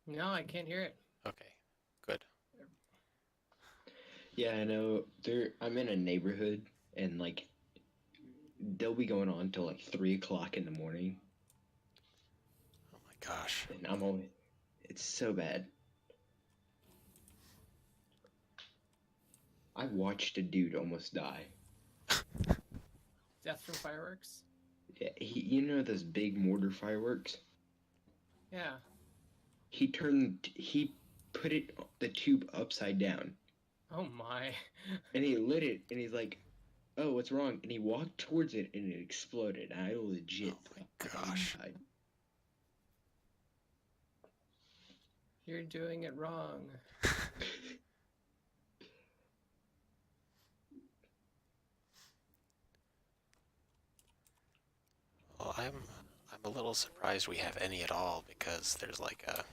No, I can't hear it. Okay, good. Yeah, I know. I'm in a neighborhood, and like they'll be going on till like 3 o'clock in the morning, Oh my gosh. and I'm always. It's so bad. I watched a dude almost die. Death from fireworks? Yeah, you know those big mortar fireworks? Yeah. He put the tube upside down, Oh my. and he lit it, and he's like, "Oh, what's wrong?" And he walked towards it, and it exploded. I Oh legit my thought he gosh. died. You're doing it wrong. Well, I'm a little surprised we have any at all because there's like a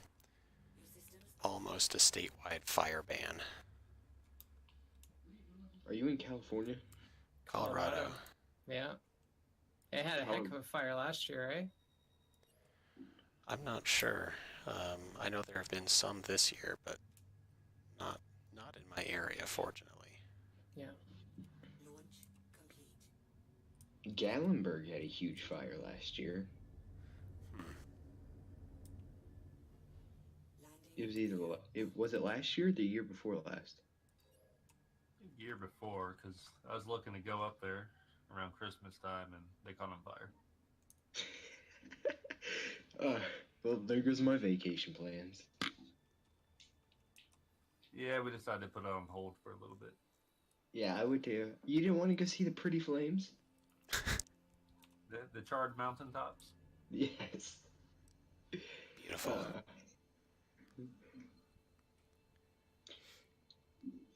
almost a statewide fire ban. Are you in California? Colorado. Yeah. It had a How heck of a fire last year, eh? I'm not sure. I know there have been some this year, but not not in my area, fortunately. Yeah. Gatlinburg had a huge fire last year. Hmm. It was was it last year or the year before last? Year before, because I was looking to go up there around Christmas time, and they caught on fire. uh, well, there goes my vacation plans. Yeah, we decided to put it on hold for a little bit. Yeah, I would too. You didn't want to go see the pretty flames? The charred mountaintops. Yes. Beautiful. Uh,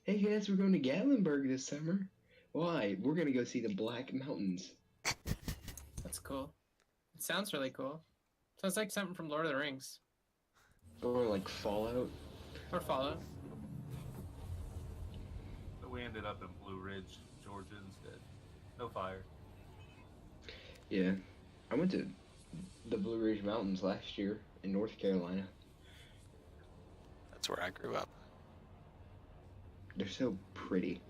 hey guys, we're going to Gatlinburg this summer. Why? We're gonna go see the Black Mountains. That's cool. It sounds really cool. Sounds like something from Lord of the Rings. Or like Fallout. Or Fallout. But we ended up in Blue Ridge, Georgia instead. No fire. Yeah. I went to the Blue Ridge Mountains last year in North Carolina. That's where I grew up. They're so pretty.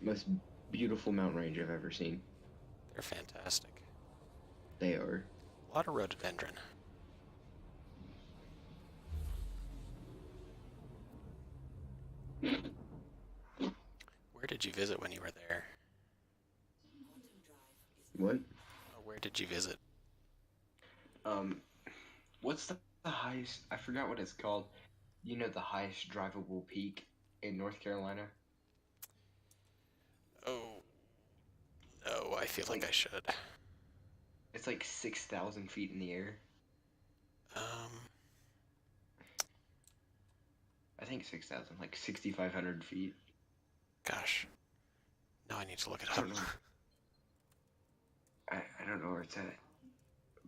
Most beautiful mountain range I've ever seen. They're fantastic. They are. A lot of rhododendron. Where did you visit when you were there? What? Or where did you visit? Um, what's the highest? I forgot what it's called. You know the highest drivable peak in North Carolina? Oh, no, I feel It's like like I should. it's like 6,000 feet in the air. Um, I think 6,000, like 6,500 feet. gosh. Now I need to look it I up. don't know. I don't know where it's at.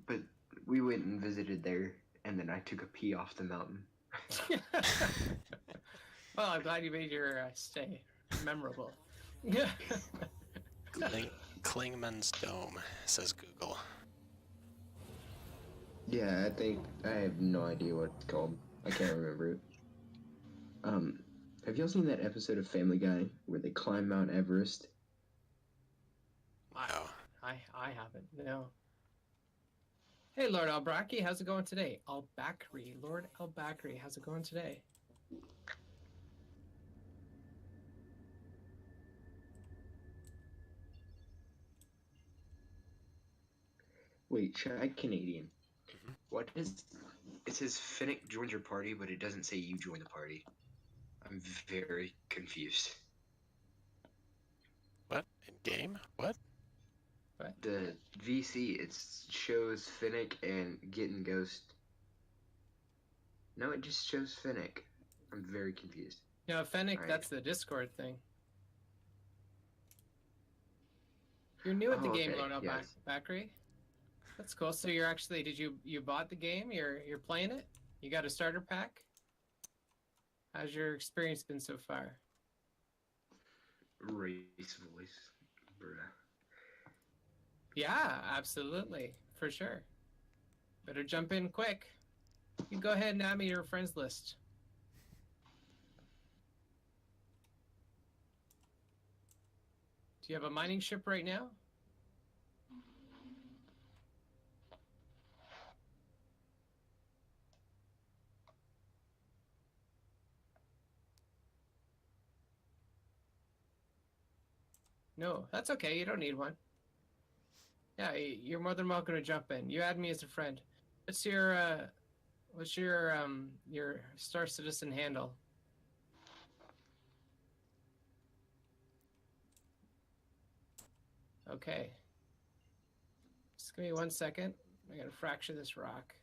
But we went and visited there, and then I took a pee off the mountain. Well, I'm glad you made your stay memorable. Yeah. Klingman's Dome, says Google. Yeah, I think I have no idea what it's called. I can't remember it. Um, have y'all seen that episode of Family Guy where they climb Mount Everest? No. I haven't. No. Hey, Lord Albraki, how's it going today? Albakri, Lord Albakri, how's it going today? Wait, try Canadian. Mhm. What is? It says Finnick joined your party, but it doesn't say you joined the party. I'm very confused. What? In game? What? The VC, it shows Finnick and Getting Ghost. No, it just shows Finnick. I'm very confused. No, Fennec, Alright. that's the Discord thing. You're new at the Oh, game, okay, Lord yes. Albakri. That's cool. So you're actually, you bought the game? You're playing it? You got a starter pack? How's your experience been so far? Race voice. Bruh. Yeah, absolutely. For sure. Better jump in quick. You go ahead and add me to your friends list. Do you have a mining ship right now? No, that's okay. You don't need one. Yeah, you're more than welcome to jump in. You add me as a friend. What's your Star Citizen handle? Okay. Just give me 1 second. I gotta fracture this rock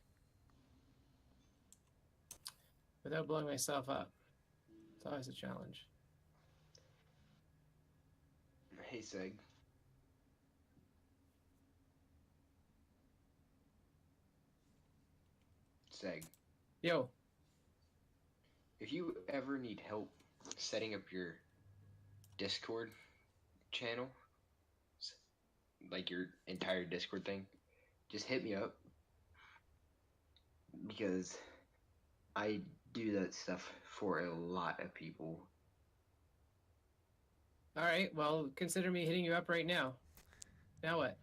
without blowing myself up. It's always a challenge. Hey, Seg. Seg. Yo, If you ever need help setting up your Discord channel, like your entire Discord thing, just hit me up because I do that stuff for a lot of people. all right. Well, consider me hitting you up right now. Now what?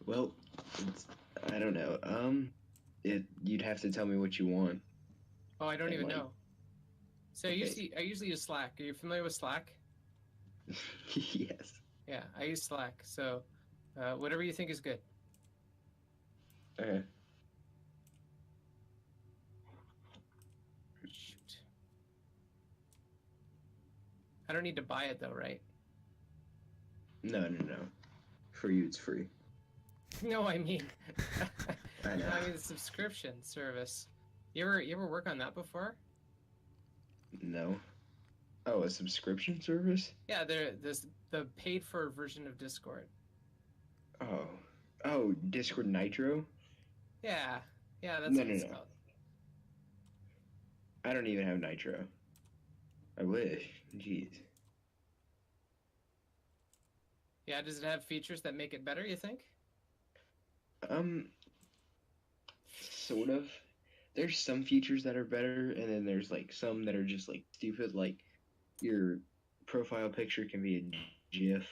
Well, I don't know. You'd have to tell me what you want. Oh, I don't And, even like- know. So Okay. I usually use Slack. Are you familiar with Slack? Yes. Yeah, I use Slack. So, whatever you think is good. Okay. Shoot. I don't need to buy it though, right? No. For you, it's free. No, I mean, I know. I mean the subscription service. You ever work on that before? No. Oh, a subscription service? Yeah, there's the paid for version of Discord. Oh, Discord Nitro? Yeah, that's No, what no, it's no. called. I don't even have Nitro. I wish. Jeez. Yeah, does it have features that make it better, you think? Sort of. There's some features that are better, and then there's like some that are just like stupid, like your profile picture can be a GIF,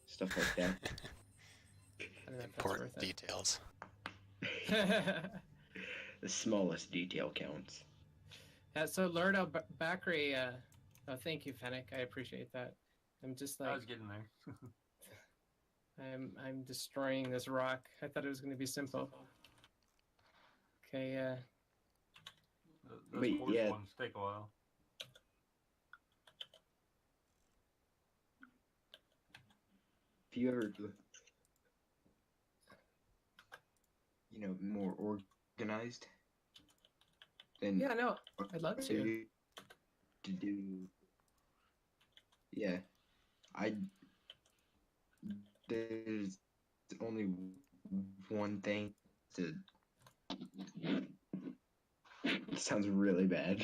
stuff like that. I don't know if that's Important worth details. it. The smallest detail counts. Yeah, so Lord Bakri, oh, thank you, Fennec. I appreciate that. I'm just I like, was getting there. I'm destroying this rock. I thought it was going to be simple. Okay, Those Wait, quartz yeah. ones take a while. If you ever, more organized, then yeah, no, I'd love to. To do. Yeah, there's only one thing to. It sounds really bad.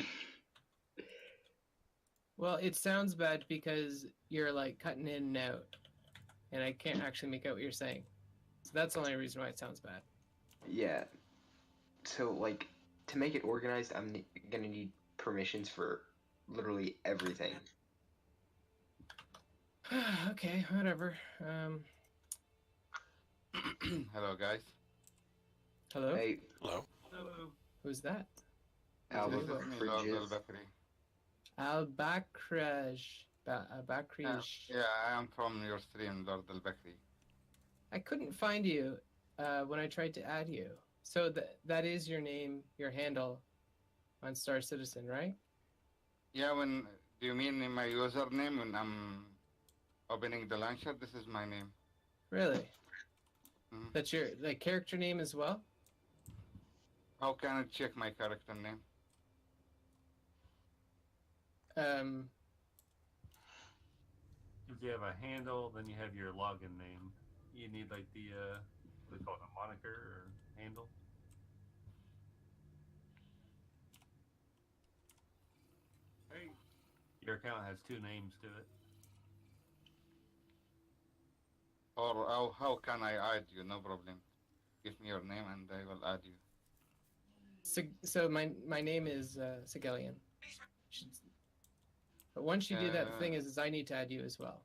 Well, it sounds bad because you're like cutting in and out, and I can't actually make out what you're saying. So that's the only reason why it sounds bad. Yeah. So, like, to make it organized, I'm gonna need permissions for literally everything. Okay, whatever. Hello, guys. Hello? Hey, Hello? Hello. Who's that? Albert This is me, Bridges. Lord Al-Bakri. Al-Bakraj. Bakrij. Yeah, I am from your stream, Lord Al-Bakri. I couldn't find you when I tried to add you. So that is your name, your handle on Star Citizen, right? Yeah, do you mean in my username when I'm opening the launcher? This is my name. Really? Mhm. That's your character name as well? How can I check my character name? If you have a handle, then you have your login name. You need like the what do they call it, a moniker or handle. Hey, your account has two names to it. Or how can I add you? No problem. give me your name and I will add you. So my name is Sigelian. But once you do that, the thing is I need to add you as well.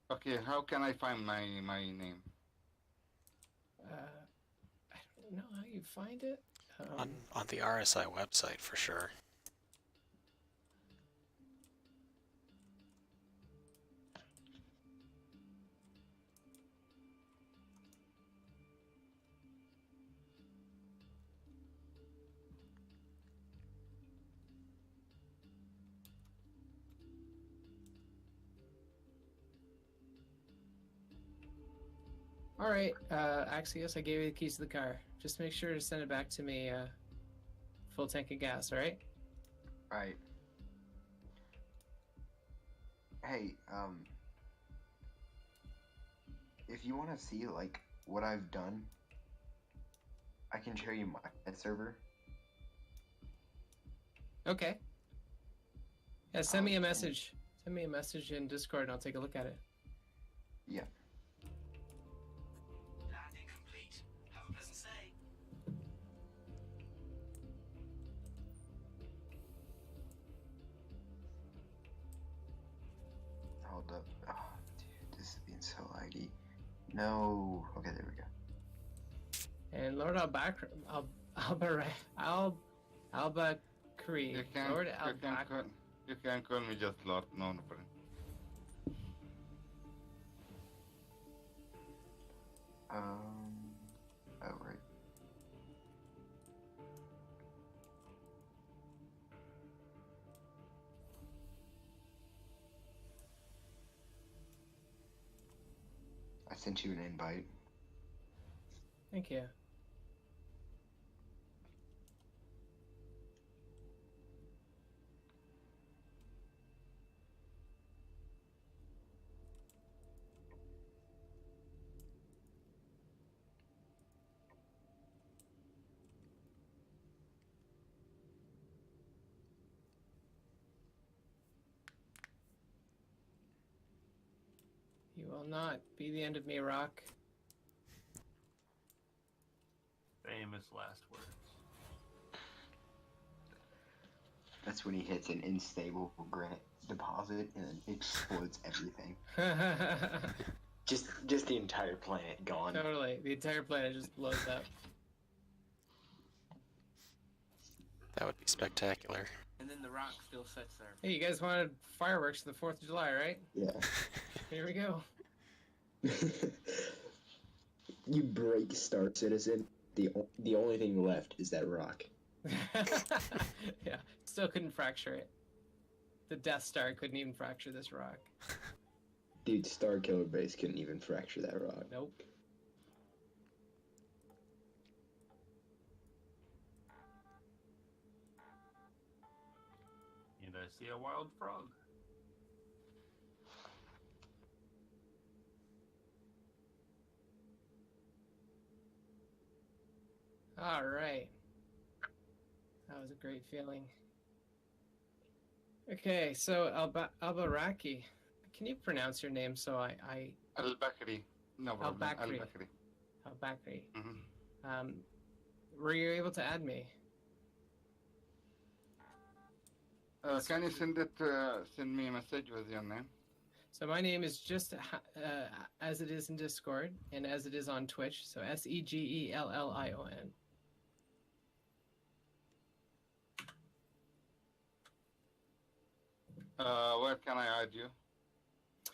Okay, how can I find my name? I don't know how you find it. On the RSI website for sure. All right, Axios, I gave you the keys to the car. Just make sure to send it back to me, full tank of gas, all right? Right. Hey, if you want to see like what I've done, I can share you my server. Okay. Yeah, send me a message. Send me a message in Discord and I'll take a look at it. Yeah. Landing complete. Have a pleasant stay. Hold up. Oh, dude, this is being so laggy. No. Okay, there we go. And Lord Albacri, You can Lord you can Albacri. call, you can call me just Lord. No problem. Oh right. I sent you an invite. Thank you. You will not be the end of me, Rock. Famous last words. That's when he hits an unstable granite deposit and then explodes everything. Just the entire planet gone. Totally. The entire planet just blows up. That would be spectacular. And then the rock still sits there. Hey, you guys wanted fireworks for the 4th of July, right? Yeah. Here we go. You break Star Citizen. The only thing left is that rock. Yeah, still couldn't fracture it. The Death Star couldn't even fracture this rock. Dude, Star Killer Base couldn't even fracture that rock. Nope. And I see a wild frog. All right. That was a great feeling. Okay, so Albaraki, can you pronounce your name so I Al Bakri. No problem. Al Bakri. Bakri. Albakri. Mm-hmm. Were you able to add me? Can you send me a message with your name? So my name is just as it is in Discord and as it is on Twitch. So Segelion. Where can I add you?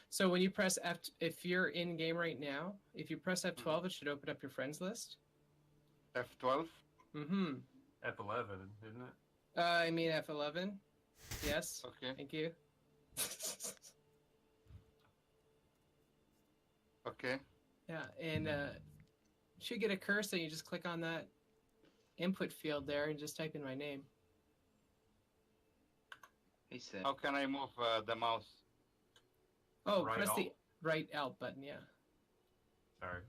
So when you press F, if you're in game right now, if you press F12, it should open up your friends list. F12? Mm-hmm. F11, isn't it? I mean F11. Yes. Okay. Thank you. Okay. Yeah, and you should get a cursor. You just click on that input field there and just type in my name. Hey, Seth. How can I move the mouse? Oh, Right press the alt? right Alt button. Yeah. Sorry.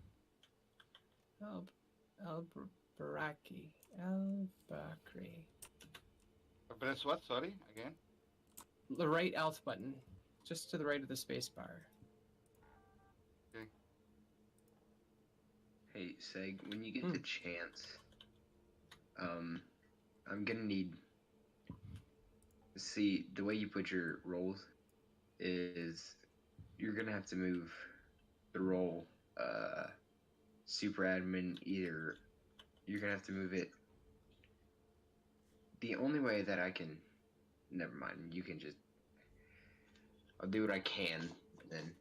Albaraki. Press what? Sorry, again. The right Alt button, just to the right of the space bar. Hey, Seg, when you get the chance, I'm gonna need. See, the way you put your roles is you're gonna have to move the role, super admin. Either you're gonna have to move it. The only way that I can. Never mind. You can just. I'll do what I can, then.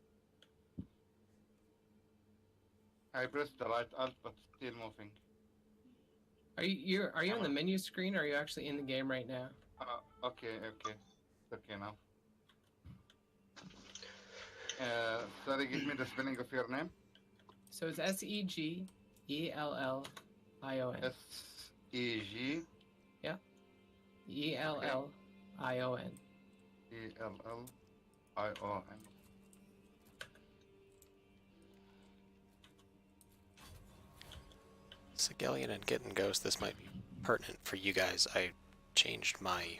I pressed the right alt, but still moving. Are you on the menu screen, or are you actually in the game right now? Okay. It's okay now. Sorry, give me the spelling of your name. So it's Segelllion. S-E-G. Yeah. Ellion. E-L-L-I-O-N. Segelllion and Get and Ghost, this might be pertinent for you guys. I changed my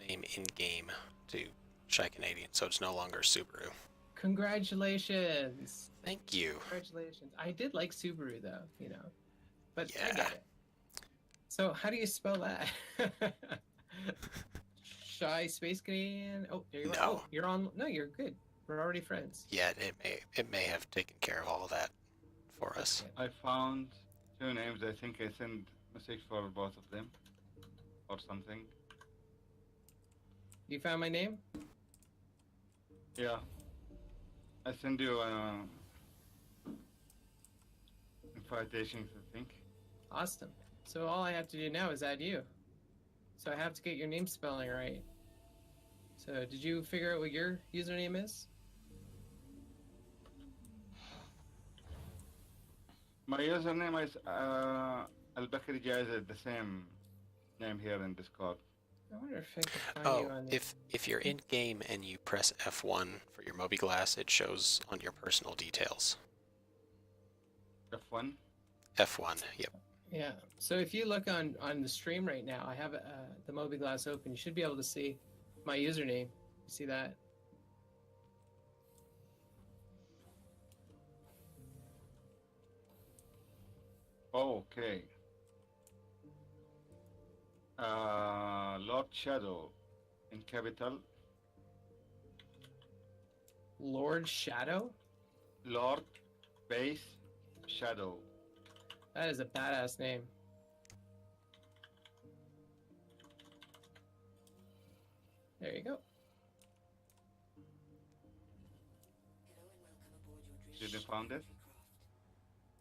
name in-game to Shy Canadian, so it's no longer Subaru. Congratulations. Thank you. Congratulations. I did like Subaru though, you know. But I Yeah. get it. So how do you spell that? Shy Space Canadian? Oh, there you are. No. Oh, you're on. No, you're good. We're already friends. Yeah, it may have taken care of all of that for us. I found 2 names. I think I sent message for both of them, or something. You found my name? Yeah. I send you invitations, I think. Awesome. So all I have to do now is add you. So I have to get your name spelling right. So did you figure out what your username is? My username is Al-Bakri Jazid, the same name here in Discord. I wonder if I can find you Oh, on the... if you're in game and you press F1 for your Mobi-Glass, it shows on your personal details. F1. F1, yep. Yeah. So if you look on the stream right now, I have the Mobi-Glass open. You should be able to see my username. You see that? Okay. Lord Shadow in capital. Lord Shadow? Lord Base Shadow. That is a badass name. There you go. Did you found it?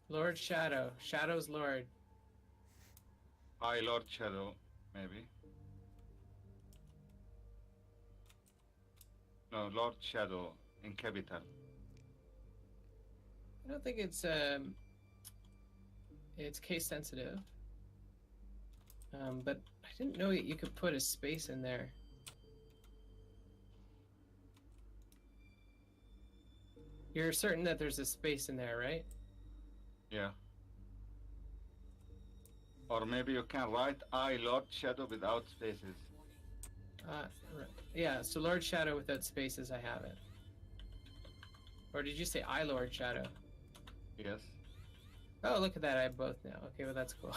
Lord Shadow. Shadow's Lord. Hi, Lord Shadow, maybe. No, Lord Shadow in capital. I don't think it's case sensitive. But I didn't know that you could put a space in there. You're certain that there's a space in there, right? Yeah. Or maybe you can write I, Lord Shadow, without spaces. Right. Yeah, so Lord Shadow without spaces, I have it. Or did you say I, Lord Shadow? Yes. Oh, look at that, I have both now. Okay, well that's cool.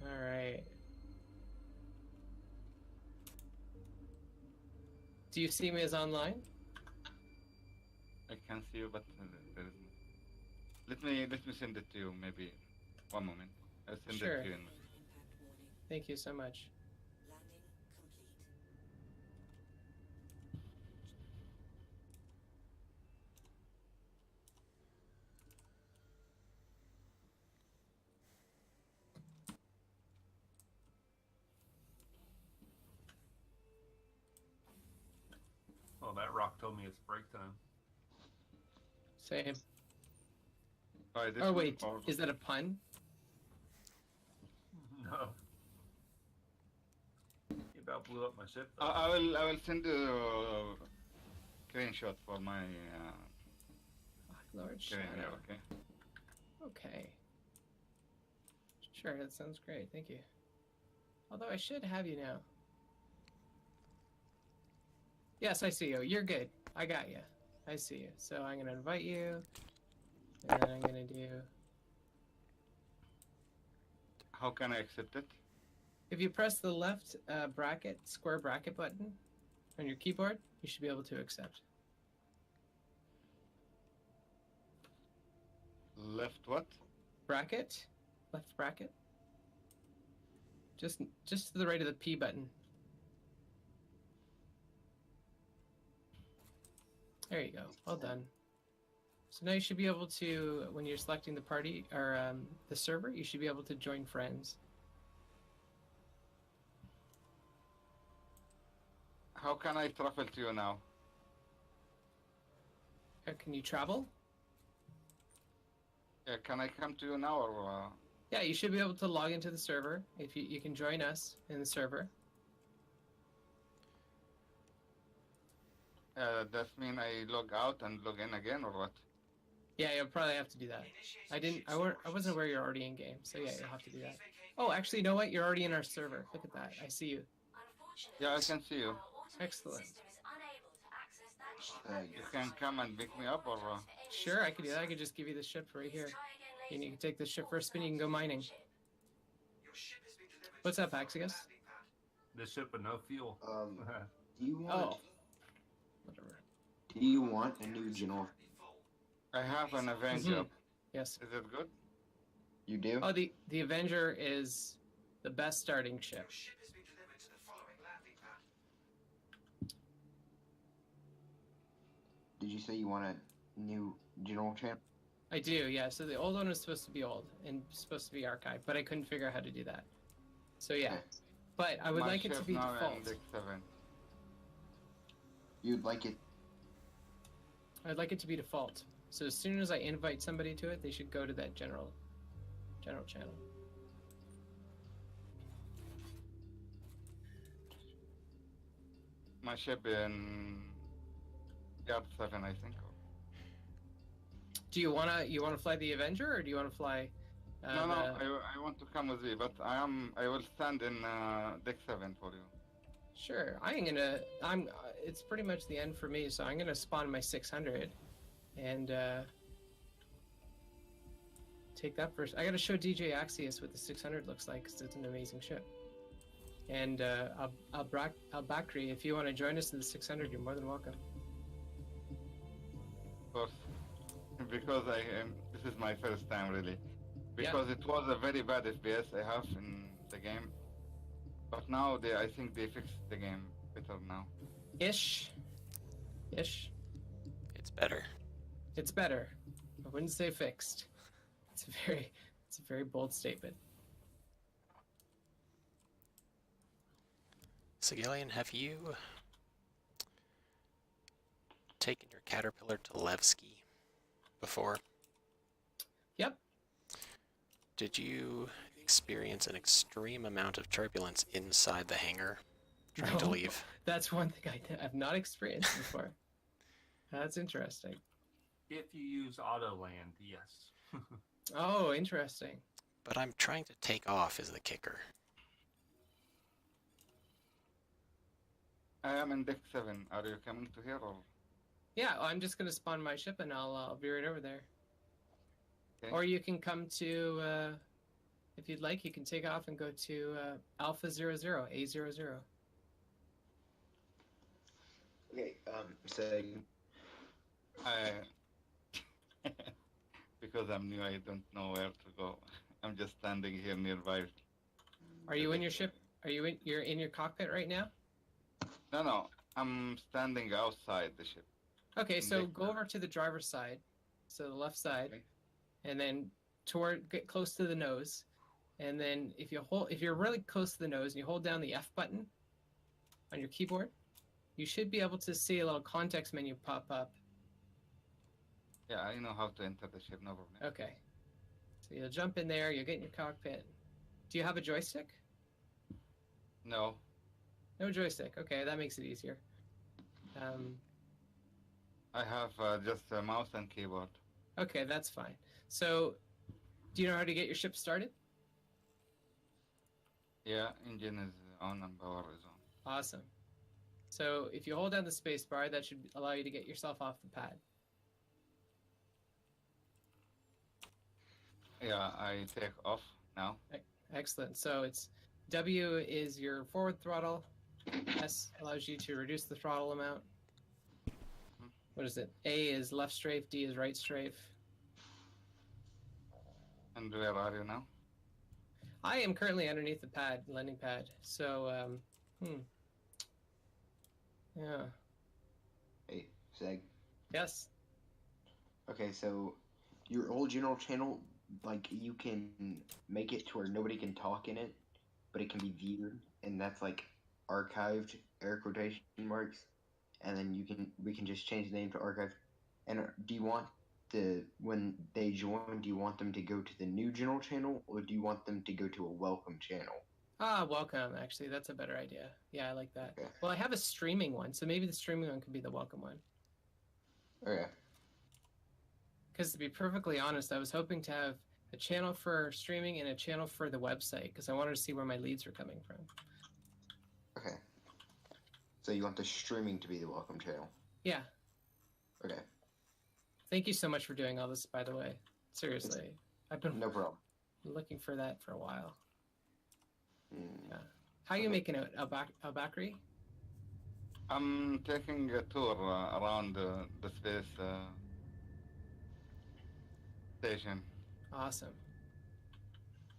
Alright. Do you see me as online? I can see you, but there isn't. Let me send it to you, maybe. One moment. I'll send Sure. it to you. Thank you so much. Oh, that rock told me it's break time. Same. Alright, this Oh one, wait, or- is that a pun? No. You about blew up my ship. Though. I will send you a screenshot for my Lord screen here, Shadow. okay? Okay. Sure, that sounds great. Thank you. Although I should have you now. Yes, I see you. You're good. I got you. I see you. So I'm gonna invite you, and then I'm gonna do. How can I accept it? If you press the left square bracket button on your keyboard, you should be able to accept. Left what? Bracket, left bracket. Just to the right of the P button. There you go. Well done. So now you should be able to, when you're selecting the party or the server, you should be able to join friends. How can I travel to you now? Can you travel? Can I come to you now or? Yeah, you should be able to log into the server. If you can join us in the server. Does mean I log out and log in again or what? Yeah, you'll probably have to do that. I wasn't aware you're already in game, so yeah, you'll have to do that. Oh, actually, you know what? You're already in our server. Look at that. I see you. Yeah, I can see you. Excellent. You can come and pick me up or? Sure, I could do that. I could just give you the ship right here. And you can take the ship for a spin. You can go mining. What's up, Axios? The ship with no fuel. Do you want? Oh. Whatever. Do you want a new general? I have an Avenger. Yes. Is it good? You do? Oh, the Avenger is the best starting ship. Did you say you want a new general champ? I do, yeah. So the old one was supposed to be old and supposed to be archived, but I couldn't figure out how to do that. So yeah. Okay. But I would My like it to ship be now default. in Deck 7. You'd like it? I'd like it to be default. So as soon as I invite somebody to it, they should go to that general channel. My ship in Yard 7, I think. Do you wanna fly the Avenger or do you wanna fly? No, I want to come with you, but I will stand in Deck 7 for you. Sure. It's pretty much the end for me, so I'm gonna spawn my 600, and take that first. I gotta show DJ Axios what the 600 looks like, because it's an amazing ship. And Al-Bakri, if you want to join us in the 600, you're more than welcome. Of course. Because this is my first time really. Because it was a very bad FPS I have in the game. But now I think they fixed the game better now. Ish. It's better. It's better. I wouldn't say fixed. It's a very bold statement. Sigillian, have you taken your Caterpillar to Levski before? Yep. Did you experience an extreme amount of turbulence inside the hangar trying to No. leave? That's one thing I've not experienced before. That's interesting. If you use auto land, yes. Oh, interesting. But I'm trying to take off is the kicker. I am in Deck 7. Are you coming to here or? Yeah, I'm just gonna spawn my ship and I'll be right over there. Okay. Or you can come to, if you'd like, you can take off and go to Alpha 00, A00. Okay. So Because I'm new, I don't know where to go. I'm just standing here nearby. Are you in your ship? You're in your cockpit right now? No, I'm standing outside the ship. Okay, so Indeed. go over to the driver's side, so the left side, Okay. and then get close to the nose, and then if you're really close to the nose and you hold down the F button on your keyboard, you should be able to see a little context menu pop up. Yeah, I know how to enter the ship, no problem. Okay, so you'll jump in there, you'll get in your cockpit. Do you have a joystick? No, No joystick. Okay, that makes it easier. I have just a mouse and keyboard. Okay, that's fine. So, do you know how to get your ship started? Yeah, engine is on and power is on. Awesome. So if you hold down the space bar, that should allow you to get yourself off the pad. Yeah, I take off now. Excellent. So it's W is your forward throttle. S allows you to reduce the throttle amount. What is it? A is left strafe, D is right strafe. And where are you now? I am currently underneath the pad, landing pad. So, yeah. Hey, Zeg. Yes. Okay, so your old general channel, like you can make it to where nobody can talk in it, but it can be viewed, and that's like archived air quotation marks, and then we can just change the name to archived. And do you want when they join, do you want them to go to the new general channel, or do you want them to go to a welcome channel? Ah, welcome. Actually, that's a better idea. Yeah, I like that. Okay. Well, I have a streaming one, so maybe the streaming one could be the welcome one. Okay. Because to be perfectly honest, I was hoping to have a channel for streaming and a channel for the website because I wanted to see where my leads were coming from. Okay. So you want the streaming to be the welcome channel? Yeah. Okay. Thank you so much for doing all this, by the way. Seriously. I've been No problem. looking for that for a while. Mm. Yeah. How are you making it, Al-Bakri? I'm taking a tour around the space station. Awesome.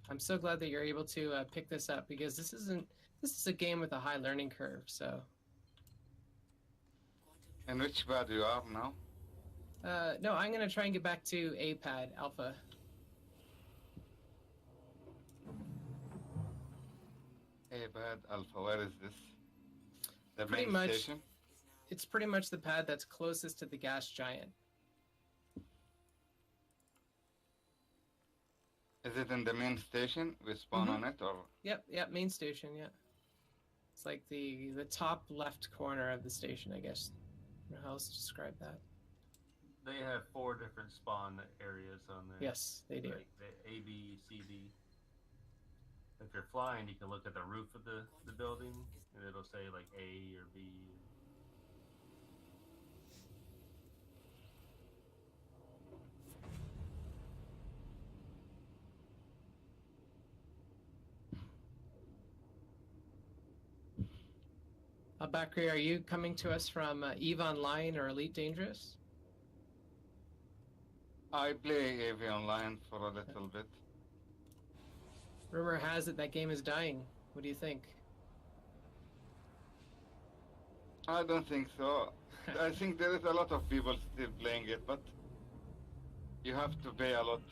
I'm so glad that you're able to pick this up because this is a game with a high learning curve. So In which pad you are now? no, I'm gonna try and get back to A pad alpha. A pad alpha. Where is this? The Pretty main much. station? It's pretty much the pad that's closest to the gas giant. Is it in the main station? We spawn Mhm. on it, or Yep, main station. Yeah, it's like the top left corner of the station, I guess. I don't know how else to describe that. They have 4 different spawn areas on there. Yes, they do. Like the A, B, C, D. If you're flying, you can look at the roof of the building, and it'll say like A or B. Bakri, are you coming to us from EVE Online or Elite Dangerous? I play AV Online for a little bit. Rumor has it that game is dying. What do you think? I don't think so. I think there is a lot of people still playing it, but you have to pay a lot.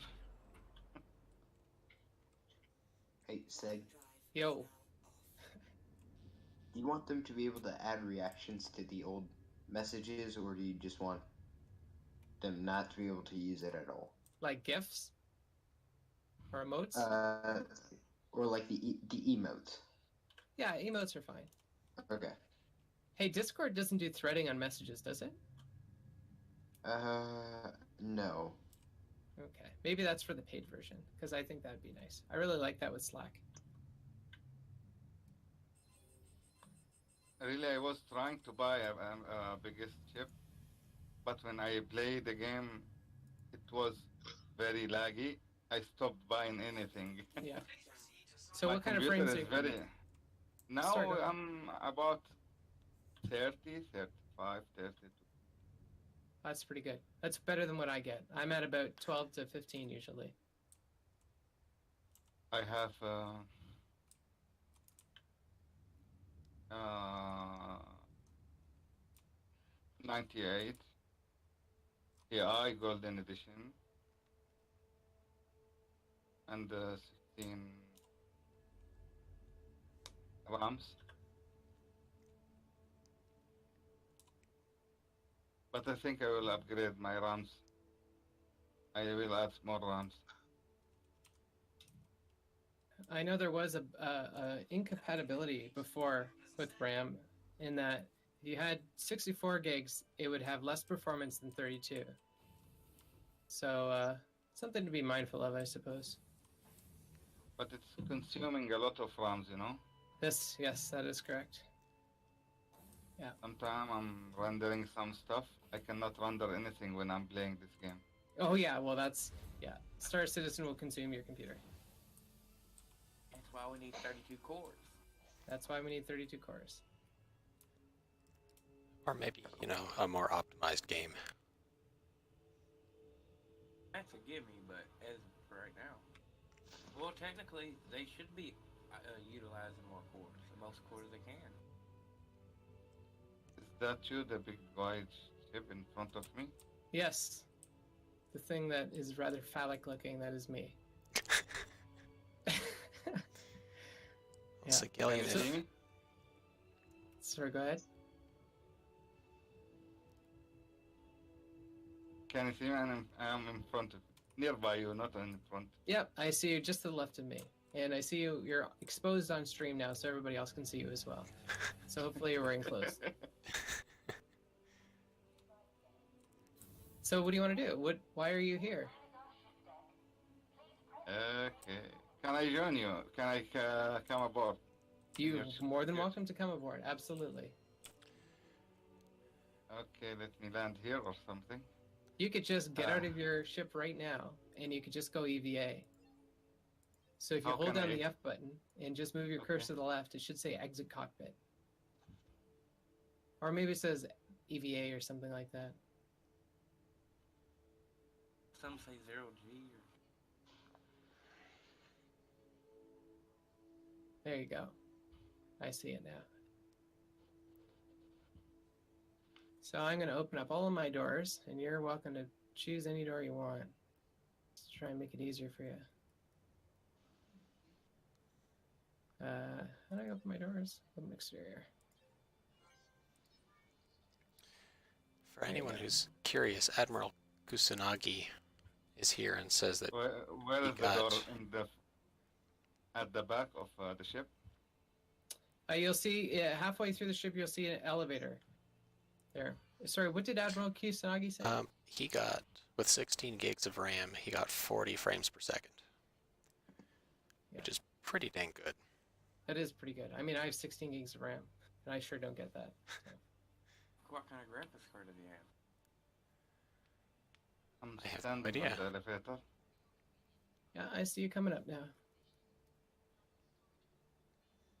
Hey, Seg, Yo, do you want them to be able to add reactions to the old messages, or do you just want them not to be able to use it at all? like GIFs or emotes? Or like the emotes. Yeah, emotes are fine. Okay. Hey, Discord doesn't do threading on messages, does it? No. Okay, maybe that's for the paid version because I think that'd be nice. I really like that with Slack. Really, I was trying to buy a biggest chip, but when I played the game, it was very laggy. I stopped buying anything. Yeah. So My what kind of computer frames are is you? very... Now Sorry, go ahead. I'm about 30, 35, 32. That's pretty good. That's better than what I get. I'm at about 12 to 15 usually. I have 98 AI Golden Edition and 16 RAMs. But I think I will upgrade my RAMs. I will add more RAMs. I know there was a incompatibility before with RAM in that if you had 64 gigs, it would have less performance than 32. So something to be mindful of, I suppose. But it's consuming a lot of RAMs, you know? Yes, that is correct. Yeah. Sometimes I'm rendering some stuff. I cannot render anything when I'm playing this game. Oh yeah, well that's Star Citizen will consume your computer. That's why we need 32 cores. That's why we need 32 cores. Or maybe, you know, a more optimized game. That's a gimme, but as for right now, well, technically they should be utilizing more cores, the most cores they can. Is that you, the big wide ship in front of me? Yes. The thing that is rather phallic looking, that is me. Well, Yeah. Sigillian Can you is- see me? Sorry, go ahead. Can you see me? I'm in front of nearby you, not in front. Yep, I see you just to the left of me. And I see you're exposed on stream now, so everybody else can see you as well. So hopefully you're wearing clothes. So what do you want to do? Why are you here? Okay. Can I join you? Can I come aboard? You're Yes, more than yes. welcome to come aboard. Absolutely. Okay, let me land here or something. You could just get out Ah. of your ship right now, and you could just go EVA. So if you How hold can down I- the F button and just move your Okay. cursor to the left, it should say exit cockpit. Or maybe it says EVA or something like that. Some say 0G or There you go. I see it now. So I'm going to open up all of my doors, and you're welcome to choose any door you want. Let's try and make it easier for you. How do I open my doors? Open exterior. For anyone who's curious, Admiral Kusanagi is here and says that Where You is the door got- in the at the back of the ship? You'll see halfway through the ship, you'll see an elevator. There. Sorry, what did Admiral Kusanagi say? he got, with 16 gigs of RAM, he got 40 frames per second. Which is pretty dang good. That is pretty good. I mean, I have 16 gigs of RAM, and I sure don't get that. So. what kind of graphics card do you have? I'm I have no standing idea. on the elevator. Yeah, I see you coming up now.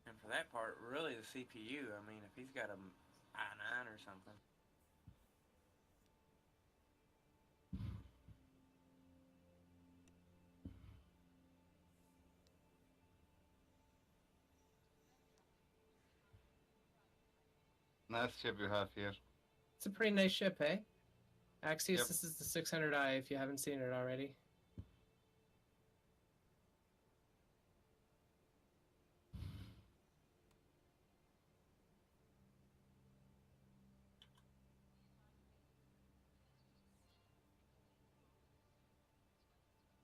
And for that part, really the CPU. I mean, if he's got a i9 or something. Nice ship you have here. It's a pretty nice ship, eh? Axios, Yep. this is the 600i if you haven't seen it already.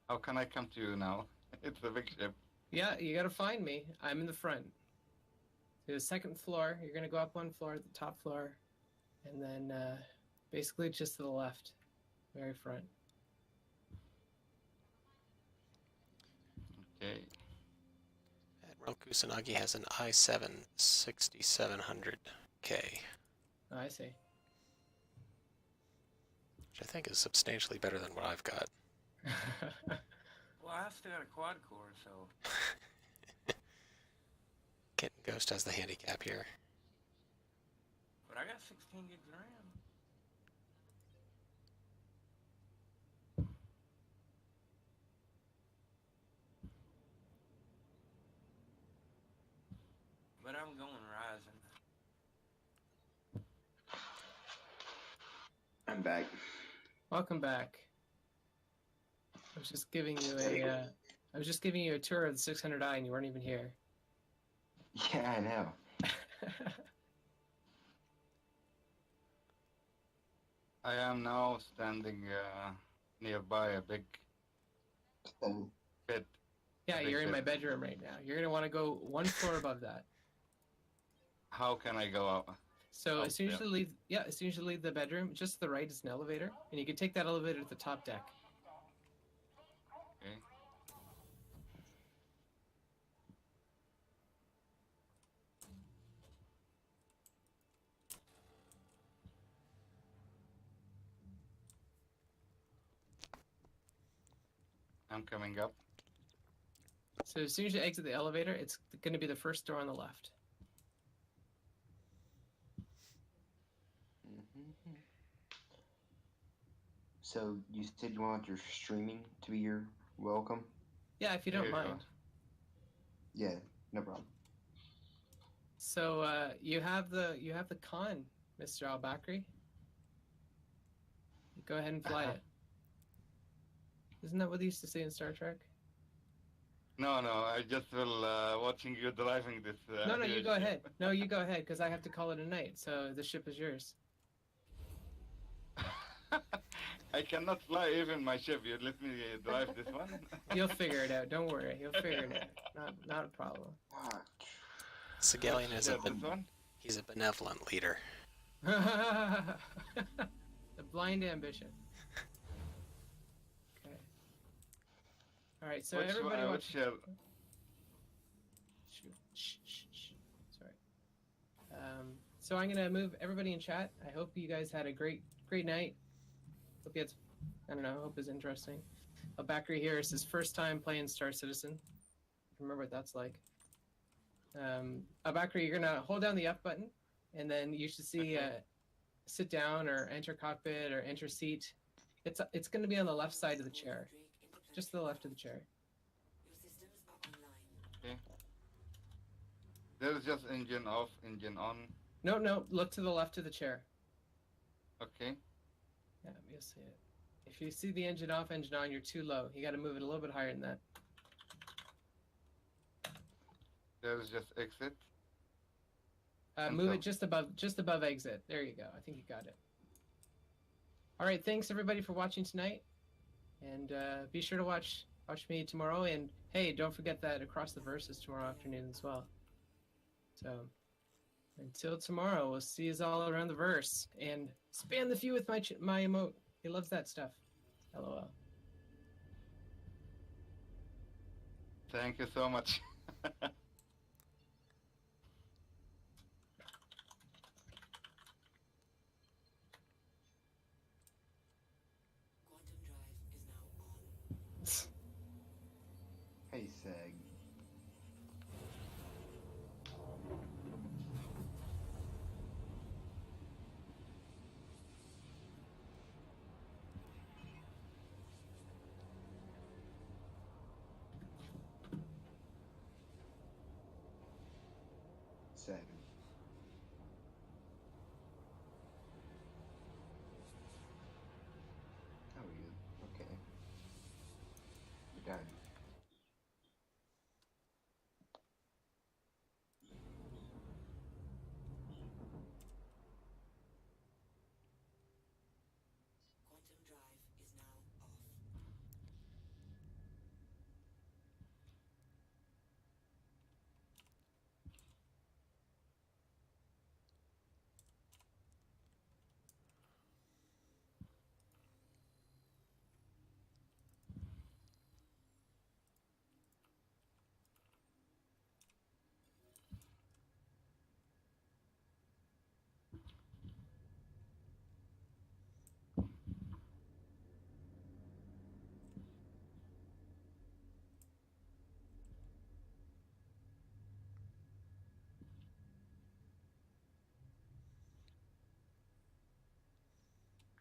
How can I come to you now? It's a big ship. Yeah, you gotta find me. I'm in the front. The second floor, you're gonna go up one floor, the top floor, and then basically just to the left, very front. Okay. Admiral Kusanagi has an i7 6700K, Oh, I see. which I think is substantially better than what I've got. Well, I still got a quad core, so Kitten Ghost has the handicap here. but I got 16 gigs of RAM. But I'm going Ryzen. I'm back. Welcome back. I was just giving you a tour of the 600i, and you weren't even here. Yeah, I know. I am now standing nearby a big So, bed. Yeah, Big you're in my bed. bedroom right now. You're gonna want to go one floor above that. How can I go out? So Oh, as soon as yeah. you leave, as soon as you leave the bedroom, just to the right is an elevator, and you can take that elevator to the top deck. Okay. I'm coming up. So as soon as you exit the elevator, it's going to be the first door on the left. Mhm. So you said you want your streaming to be your welcome? Yeah, if you There don't you go. mind. Yeah, no problem. So you have the con, Mr. Al Bakri. Go ahead and fly it. Isn't that what they used to say in Star Trek? No, I just will watching you driving this. No, you huge go ship. ahead. No, you go ahead, because I have to call it a night. So the ship is yours. I cannot fly even my ship. You let me drive this one? You'll figure it out. Don't worry. You'll figure it out. Not a problem. What? Sigelian is Yeah, this one? he's a benevolent leader. The blind ambition. Okay. All right. So everybody watch. Which, Shh. Sorry. So I'm gonna move everybody in chat. I hope you guys had a great night. Hope you had, I don't know. Hope it was interesting. Bakri here is his first time playing Star Citizen. Remember what that's like. Bakri, you're gonna hold down the F button, and then you should see sit down or enter cockpit or enter seat. It's gonna be on the left side of the chair, just to the left of the chair. there's just engine off, engine on. No. Look to the left of the chair. Okay. Yeah, you'll see it. If you see the engine off, engine on, you're too low. You got to move it a little bit higher than that. There's just exit. Move so- it just above exit. There you go. I think you got it. All right. Thanks everybody for watching tonight, and be sure to watch me tomorrow. And hey, don't forget that Across the Verse is tomorrow afternoon as well. So until tomorrow, we'll see you all around the verse and spam the few with my emote. He loves that stuff. LOL. Thank you so much. Hey, Seg. Seg. Oh, you okay? You're done. Quantum drive is now off.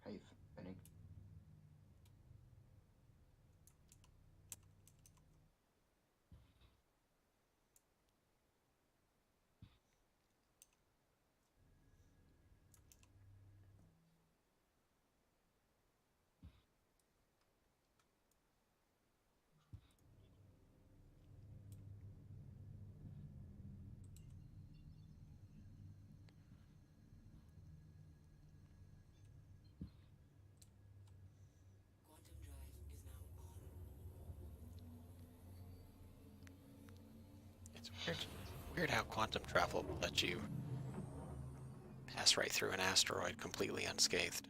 How you feeling? Quantum drive is now on. It's weird how quantum travel lets you pass right through an asteroid completely unscathed.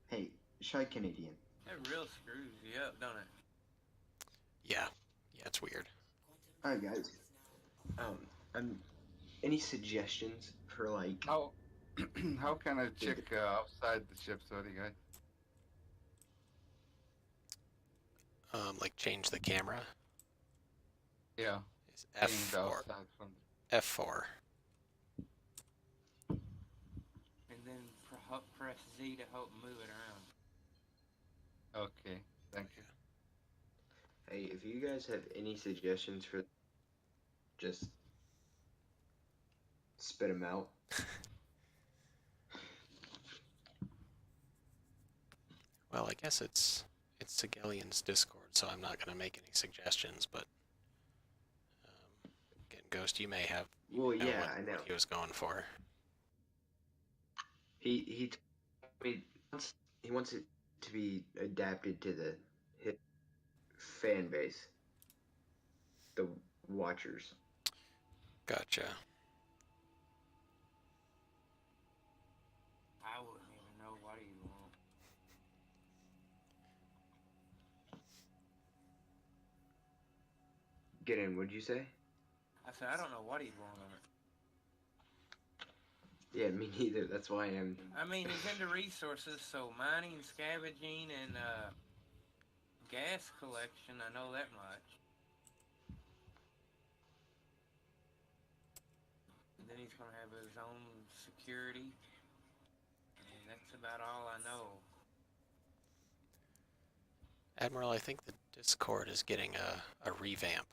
Hey, Shy Canadian. It real screws you up, don't it? Yeah, it's weird. Quantum Alright, guys. is now off. Any suggestions for like? How can I check outside the ship? Sorry, guys. like change the camera, Yeah. is Seeing the F4. outside from F4. And then press Z to help move it around. Okay, thank you. Hey, if you guys have any suggestions for, just spit them out. Well, I guess it's Sigelian's Discord, so I'm not gonna make any suggestions. But again, Ghost, you may have. Well, know yeah, what, I know. what he was going for. He told me he wants it to be adapted to the his fan base, the watchers. Gotcha. I wouldn't even know what he'd want. Get in, what'd you say? I said, I don't know what he'd want on it. Yeah, me neither. That's why I'm. I mean, he's into resources, so mining, scavenging, and gas collection, I know that much. And then he's going to have his own security. And that's about all I know. Admiral, I think the Discord is getting a revamp.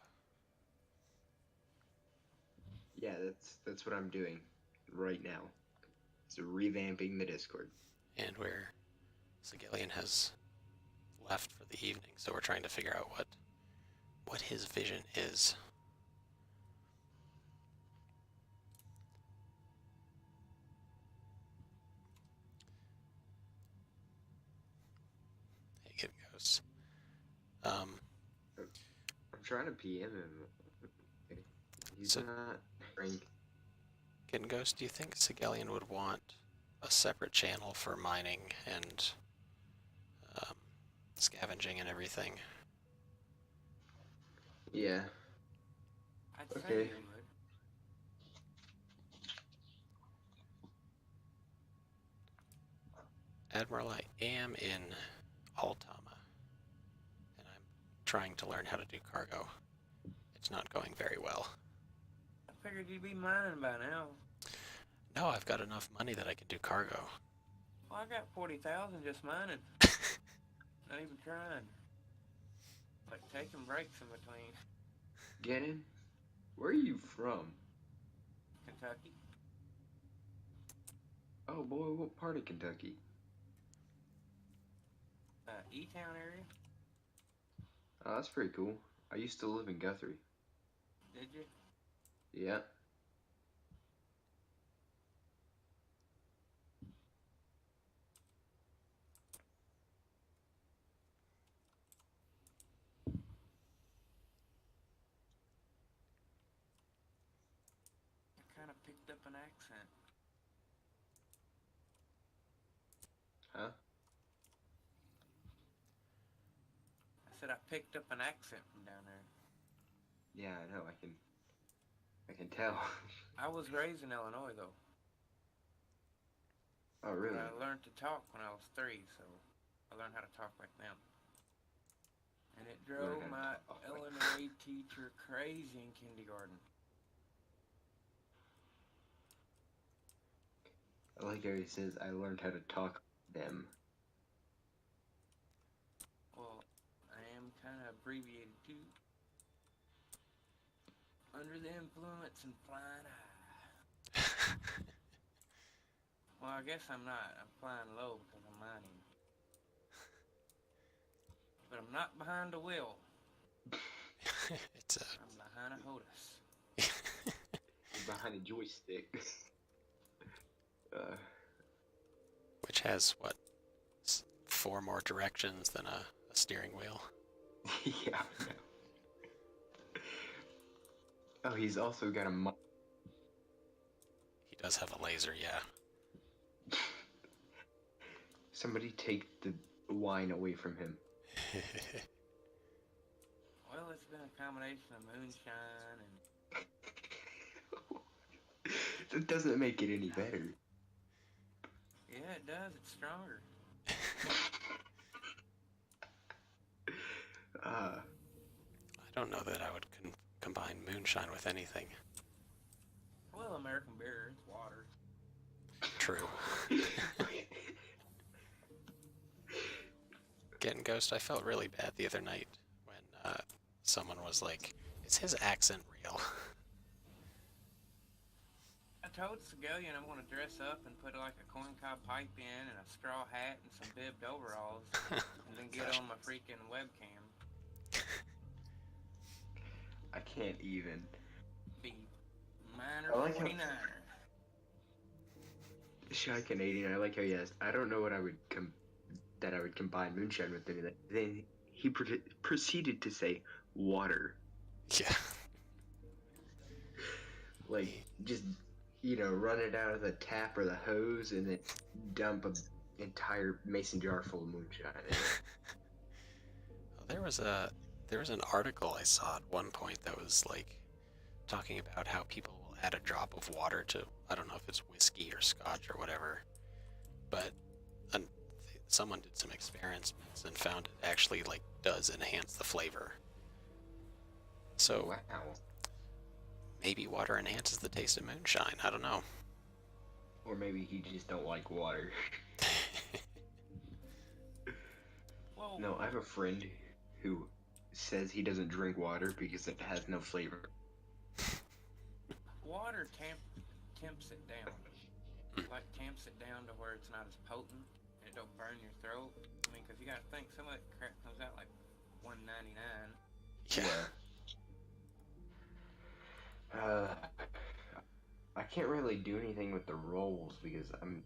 Yeah, that's what I'm doing right now. So revamping the Discord. And where Sigelian has left for the evening, so we're trying to figure out what his vision is. Hey, Get Ghost. I'm trying to PM him. He's So- not rank. Get Ghost, do you think Sigelian would want a separate channel for mining and scavenging and everything? Yeah. I'd say Okay. he would. Admiral, I am in Altama, and I'm trying to learn how to do cargo. It's not going very well. I figured you'd be mining by now. No, I've got enough money that I can do cargo. Well, I got 40,000 just mining. Not even trying. Like taking breaks in between. Get in? Where are you from? Kentucky. Oh boy, what part of Kentucky? E-Town area. Oh, that's pretty cool. I used to live in Guthrie. Did you? Yeah. I kind of picked up an accent. Huh? I said I picked up an accent from down there. Yeah, I know. I can tell. I was raised in Illinois though. Oh, really? But I learned to talk when I was 3, so I learned how to talk like them. And it drove Learned how my to talk like Illinois teacher crazy in kindergarten. I like how he says, I learned how to talk them. Well, I am kind of abbreviated too. Under the influence and flying high. Well, I guess I'm not. I'm flying low because I'm mining. But I'm not behind the wheel. It's I'm behind a HOTUS. Behind a joystick. which has what, 4 more directions than a steering wheel. Yeah, I know. Oh, he's also got a mic. He does have a laser, yeah. Somebody take the wine away from him. Well, it's been a combination of moonshine and... That doesn't make it any better. Yeah, it does. It's stronger. don't know that I would combine moonshine with anything. Well, American beer, it's water. True. Getting Ghost, I felt really bad the other night when someone was like, "Is his accent real?" I told Segalia I'm going to dress up and put like a corncob pipe in and a straw hat and some bibbed overalls and then get Gosh. on my freaking webcam. I can't even. Be minor I like how- 49er. Shy Canadian. I like how he asked. I don't know what I would combine moonshine with anything. Then he proceeded to say water. Yeah. Like, just, run it out of the tap or the hose and then dump an entire mason jar full of moonshine in it. There was an article I saw at one point that was like talking about how people will add a drop of water to, I don't know if it's whiskey or scotch or whatever, but someone did some experiments and found it actually like does enhance the flavor. So Wow. maybe water enhances the taste of moonshine. I don't know. Or maybe he just don't like water. Whoa. No, I have a friend who says he doesn't drink water because it has no flavor. Water temps it down. Like tamps it down to where it's not as potent. And it don't burn your throat. I mean, because you got to think some of that crap comes out like $1.99. Yeah. I can't really do anything with the rolls because I'm.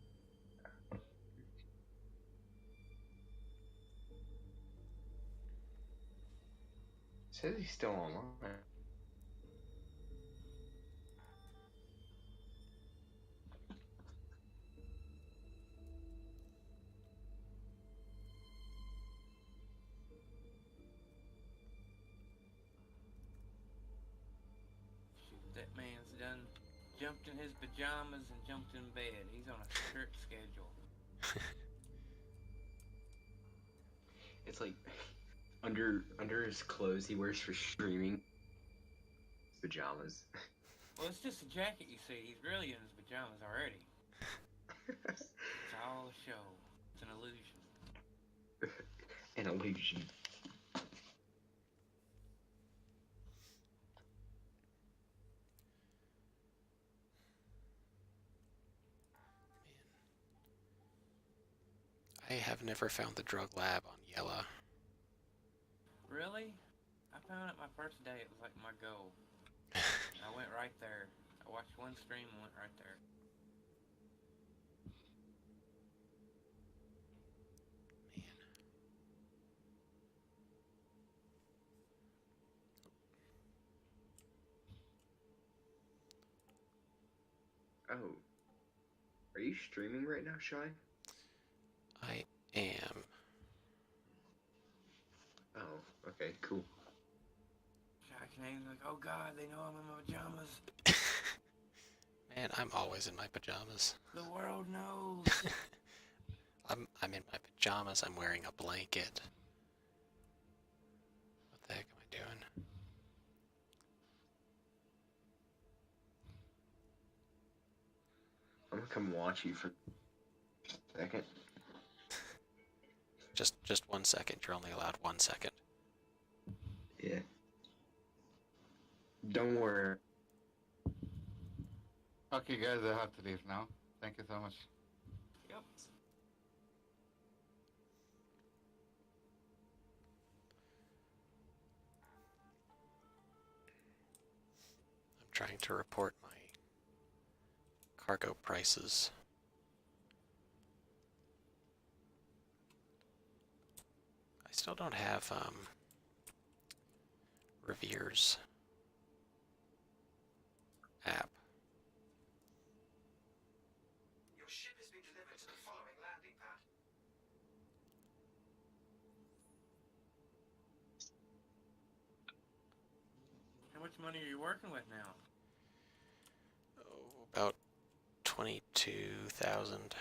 Says he's still online. Shoot, that man's done jumped in his pajamas and jumped in bed. He's on a strict schedule. It's like under his clothes he wears for streaming. Pajamas. Well, it's just a jacket, you see. He's really in his pajamas already. It's all a show. It's an illusion. An illusion. I have never found the drug lab on Yella. Really? I found it my first day. It was like my goal. I went right there. I watched one stream and went right there. Oh. Are you streaming right now, Shy? I am. Oh, okay, cool. Jack Name's like, oh god, they know I'm in my pajamas. Man, I'm always in my pajamas. The world knows. I'm in my pajamas. I'm wearing a blanket. What the heck am I doing? I'm gonna come watch you for a second. Just 1 second. You're only allowed 1 second. Yeah. Don't worry. Okay, guys, I have to leave now. Thank you so much. Yep. I'm trying to report my cargo prices. I still don't have Revere's app. Your ship has been delivered to the following landing pad. How much money are you working with now? Oh, about 22,000.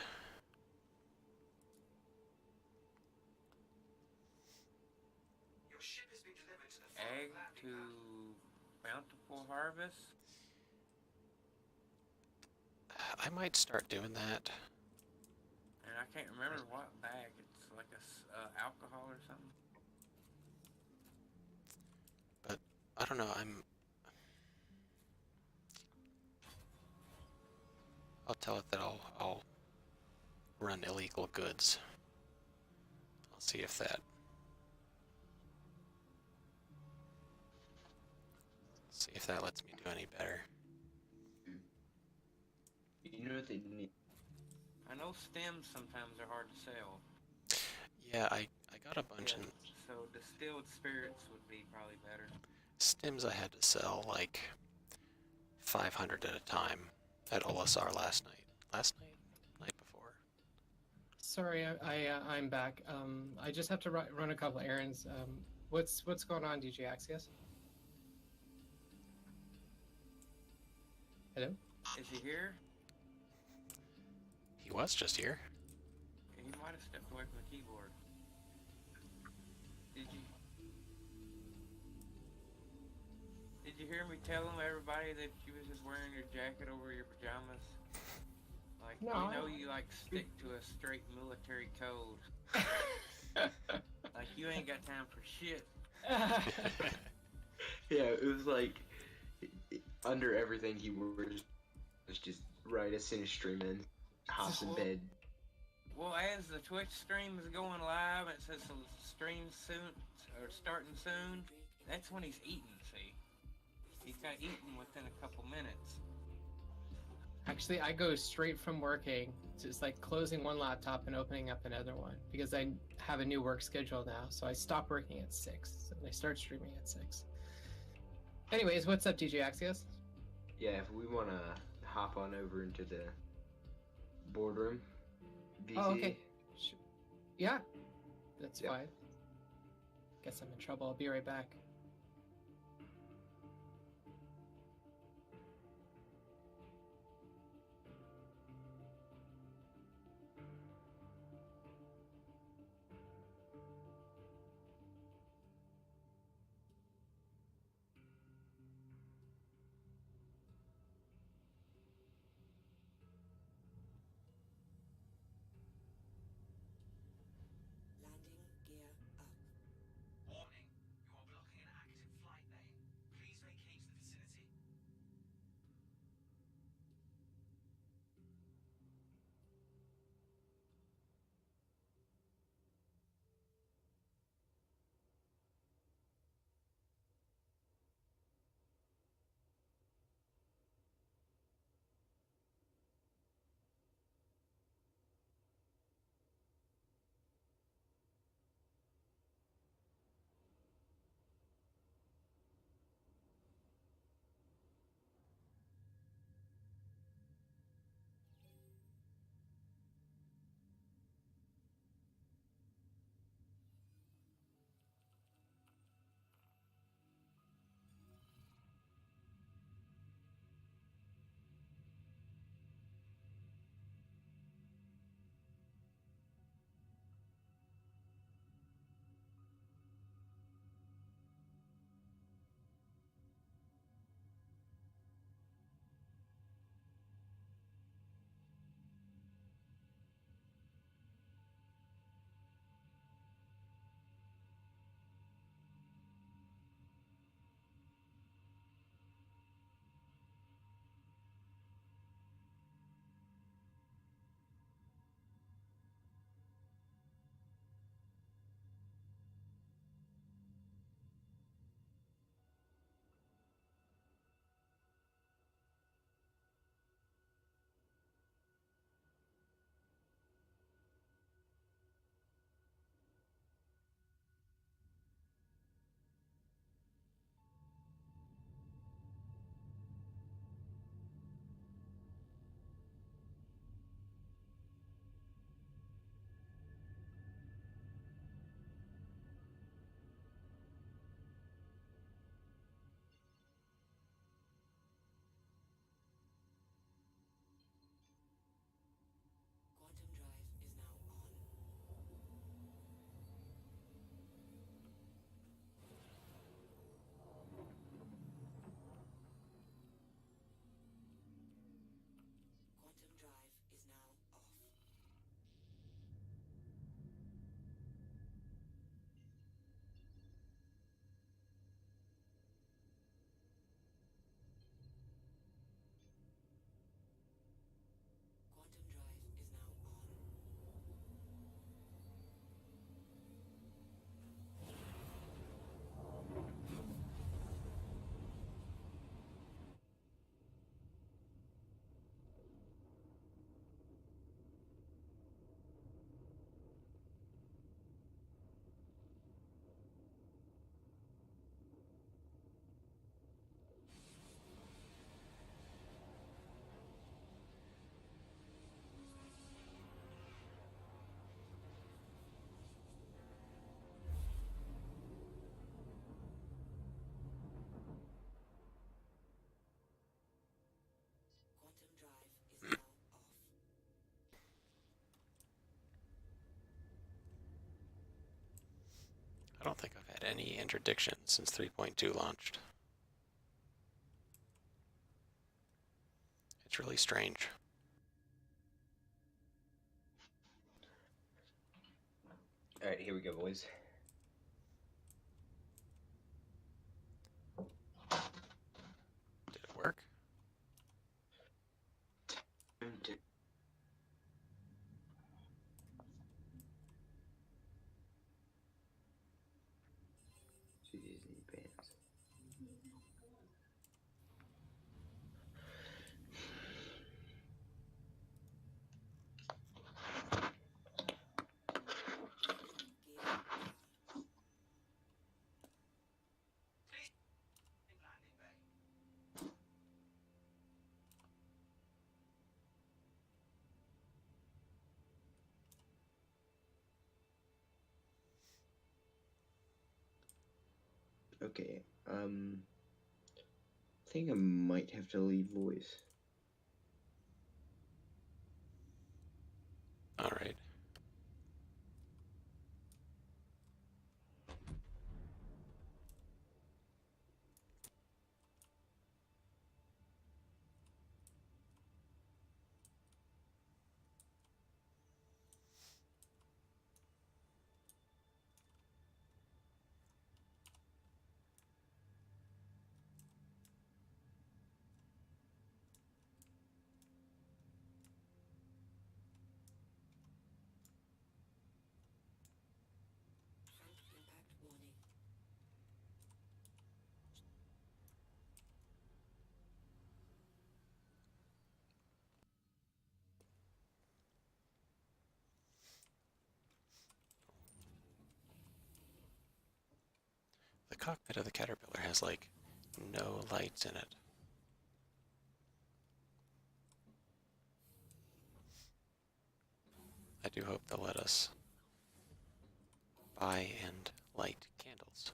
Your ship has been delivered to the egg to Bountiful Harvest. I might start doing that. And I can't remember what bag. It's like alcohol or something. I don't know. I'll tell it that I'll run illegal goods. I'll see if that. See if that lets me do any better. You know what they need? I know stems sometimes are hard to sell. Yeah, I got a bunch in So distilled spirits would be probably better. Stims. I had to sell like 500 at a time at Olisar last night. Night before. Sorry, I'm back. I just have to run a couple errands. What's going on, DJ Axios? Hello? Is he here? He was just here. He might have stepped away from the keyboard. Did you hear me tell everybody that you was just wearing your jacket over your pajamas? Like, No, you know you like stick to a straight military code. Like, you ain't got time for shit. Yeah, it was like under everything he wears was just right as soon as stream ends, hops in bed. Well, as the Twitch stream is going live, it says stream soon or starting soon. That's when he's eating. See, he's got eaten within a couple minutes. Actually, I go straight from working to just like closing one laptop and opening up another one because I have a new work schedule now. So I stop working at 6 and I start streaming at 6. Anyways, what's up, DJ Axios? Yeah, if we want to hop on over into the boardroom, VC. Oh, okay. Yeah, that's Yep. fine. Guess I'm in trouble. I'll be right back. Landing gear up. Warning, you are blocking any interdiction since 3.2 launched. It's really strange. All right, here we go, boys. Did it work? Disney bands. Landing bay. Okay, I think I might have to leave voice. All right. Impact warning. The cockpit of the Caterpillar has like no lights in it. I do hope they'll let us buy and light candles.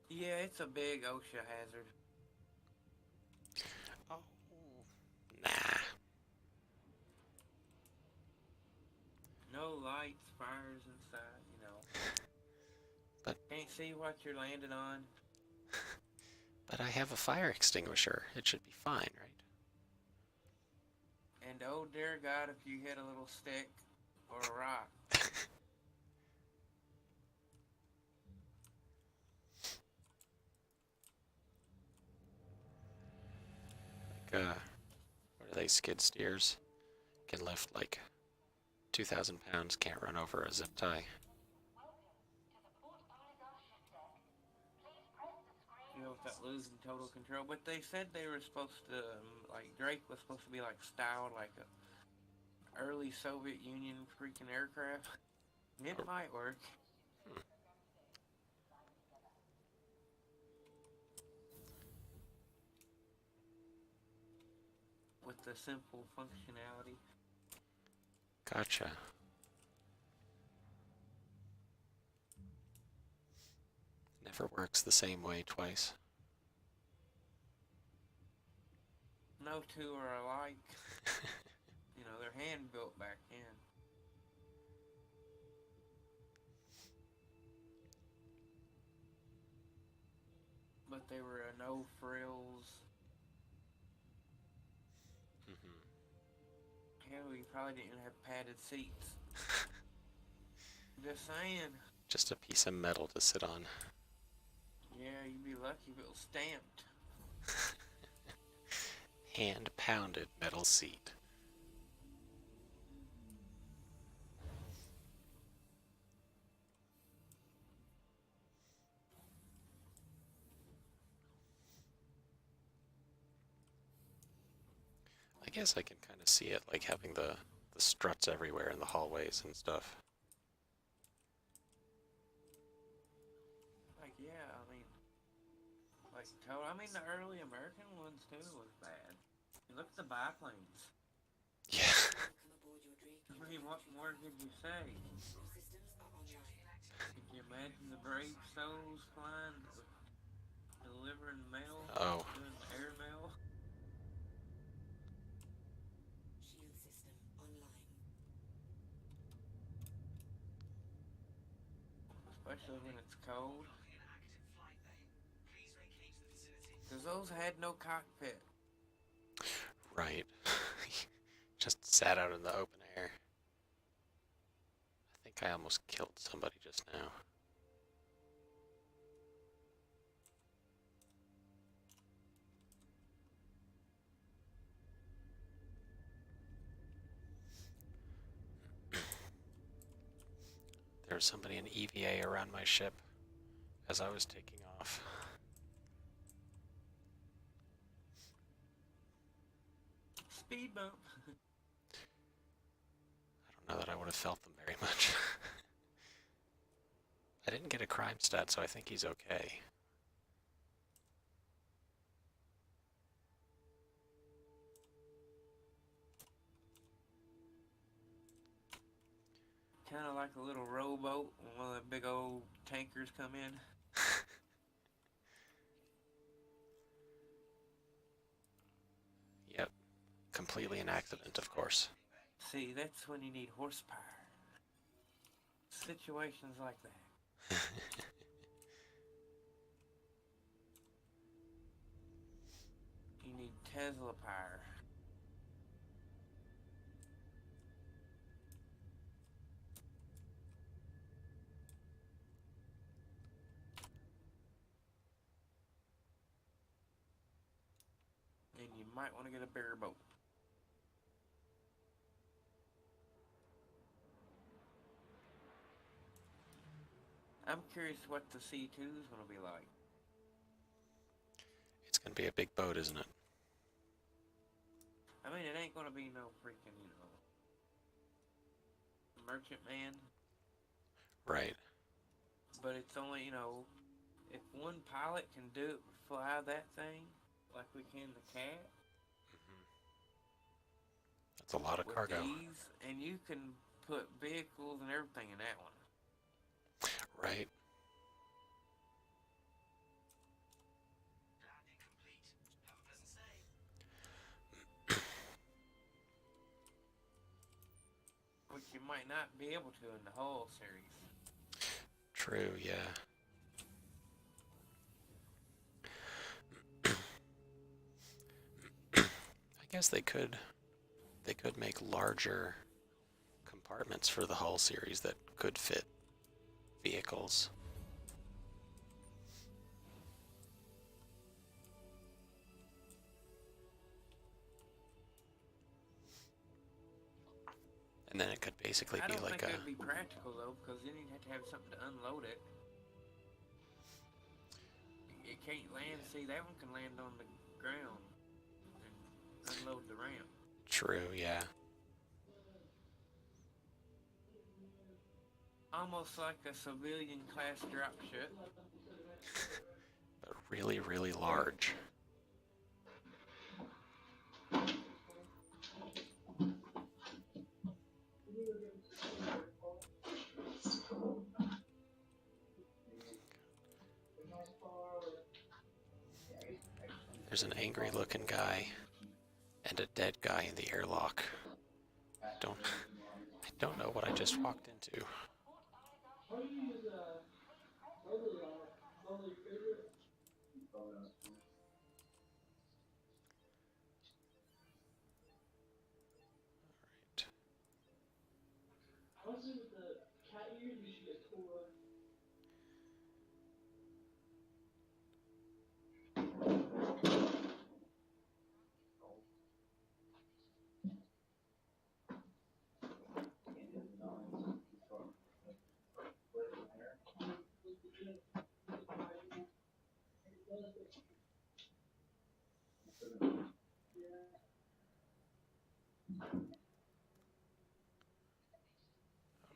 Yeah, it's a big OSHA hazard. Oh, nah. No lights, fires inside, you know. But- Can't see what you're landing on. But I have a fire extinguisher. It should be fine, right? And oh dear God, if you hit a little stick or a rock. What are they, skid steers? Can lift like 2,000 pounds, can't run over a zip tie. You know, without losing total control. But they said they were supposed to, like, Drake was supposed to be, like, styled like a early Soviet Union freaking aircraft. It might work. With the simple functionality. Gotcha. Never works the same way twice. No two are alike. You know, they're hand built back then. But they were no frills. Hell, we probably didn't have padded seats. Just saying. Just a piece of metal to sit on. Yeah, you'd be lucky if it was stamped. Hand pounded metal seat. I guess I can kind of see it, like having the struts everywhere in the hallways and stuff. Like, yeah, I mean, like, I mean, the early American ones too was bad. You look at the biplanes. Yeah. Come aboard your Drake. I mean, what more could you say? All systems are online. Could you imagine the brave souls flying to deliver delivering mail, Oh. doing air mail. Shield system online. Especially when it's cold. Copy an active flight lane. Please vacate the vicinity. Because those had no cockpit. Right. Just sat out in the open air. I think I almost killed somebody just now. There was somebody in EVA around my ship as I was taking off. Speed bump. I don't know that I would have felt them very much. I didn't get a crime stat, so I think he's okay. Kind of like a little rowboat when one of the big old tankers come in. Yep. Completely an accident, of course. See, that's when you need horsepower. Situations like that. You need Tesla power. And you might want to get a bigger boat. I'm curious what the C2 is going to be like. It's gonna be a big boat, isn't it? I mean, it ain't going to be no freaking, merchantman. Right. But it's only, if one pilot can do it, fly that thing, like we can the Cat. That's a lot of with cargo. ease, and you can put vehicles and everything in that one. Right. Landing complete. Have a pleasant stay. Which you might not be able to in the whole series. True, yeah. I guess they could make larger compartments for the hull series that could fit vehicles. And then it could basically I be don't like think a it'd be practical though, because then you'd have to have something to unload it. It can't land. See, that one can land on the ground and unload the ramp. true, yeah. Almost like a civilian class dropship. But really, really large. There's an angry looking guy and a dead guy in the airlock. I don't know what I just walked into. Oh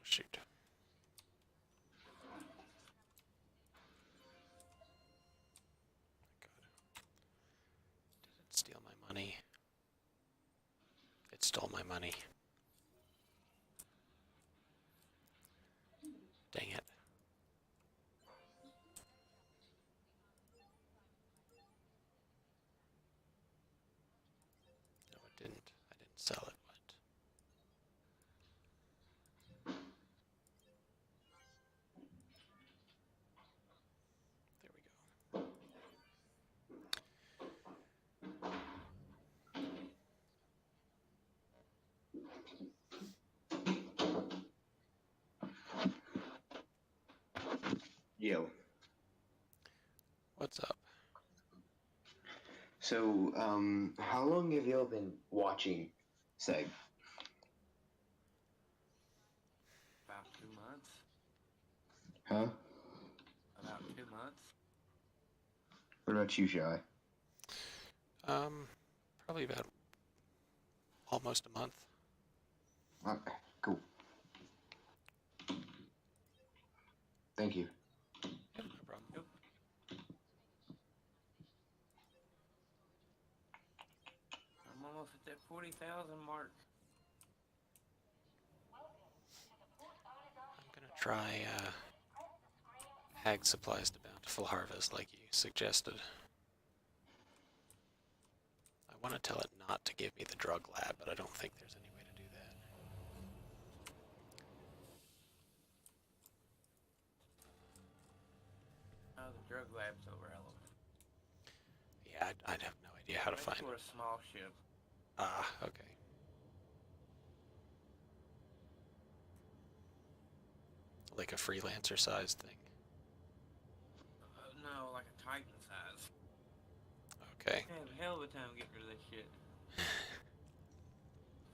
shoot. God. Did it steal my money? It stole my money. Dang it. Yo. What's up? So, how long have y'all been watching Seg? About 2 months. Huh? About 2 months. What about you, Shy? Probably about almost a month. Okay, cool. Thank you. Yep, no problem. I'm almost at that 40,000 mark. I'm gonna try Ag Supplies to Bountiful Harvest like you suggested. I want to tell it not to give me the drug lab, but I don't think there's any way to do that. Oh, the drug lab's so relevant. Yeah, I'd have no idea how to That's find for it. a small ship. Ah, okay. Like a freelancer sized thing. No, like a Titan size. Okay. I have a hell of a time getting rid of that shit.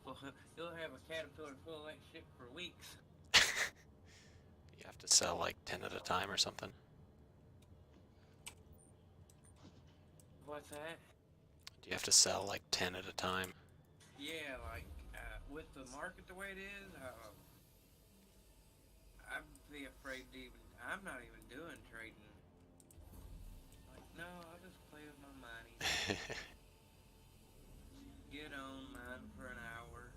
Well, you'll have a caterpillar full of that shit for weeks. You have to sell like 10 at a time or something. What's that? Do you have to sell like 10 at a time? Yeah, like, with the market the way it is, I'd be afraid to even, I'm not even doing trading. Like, no, I'll just play with my money. Get on mine for an hour,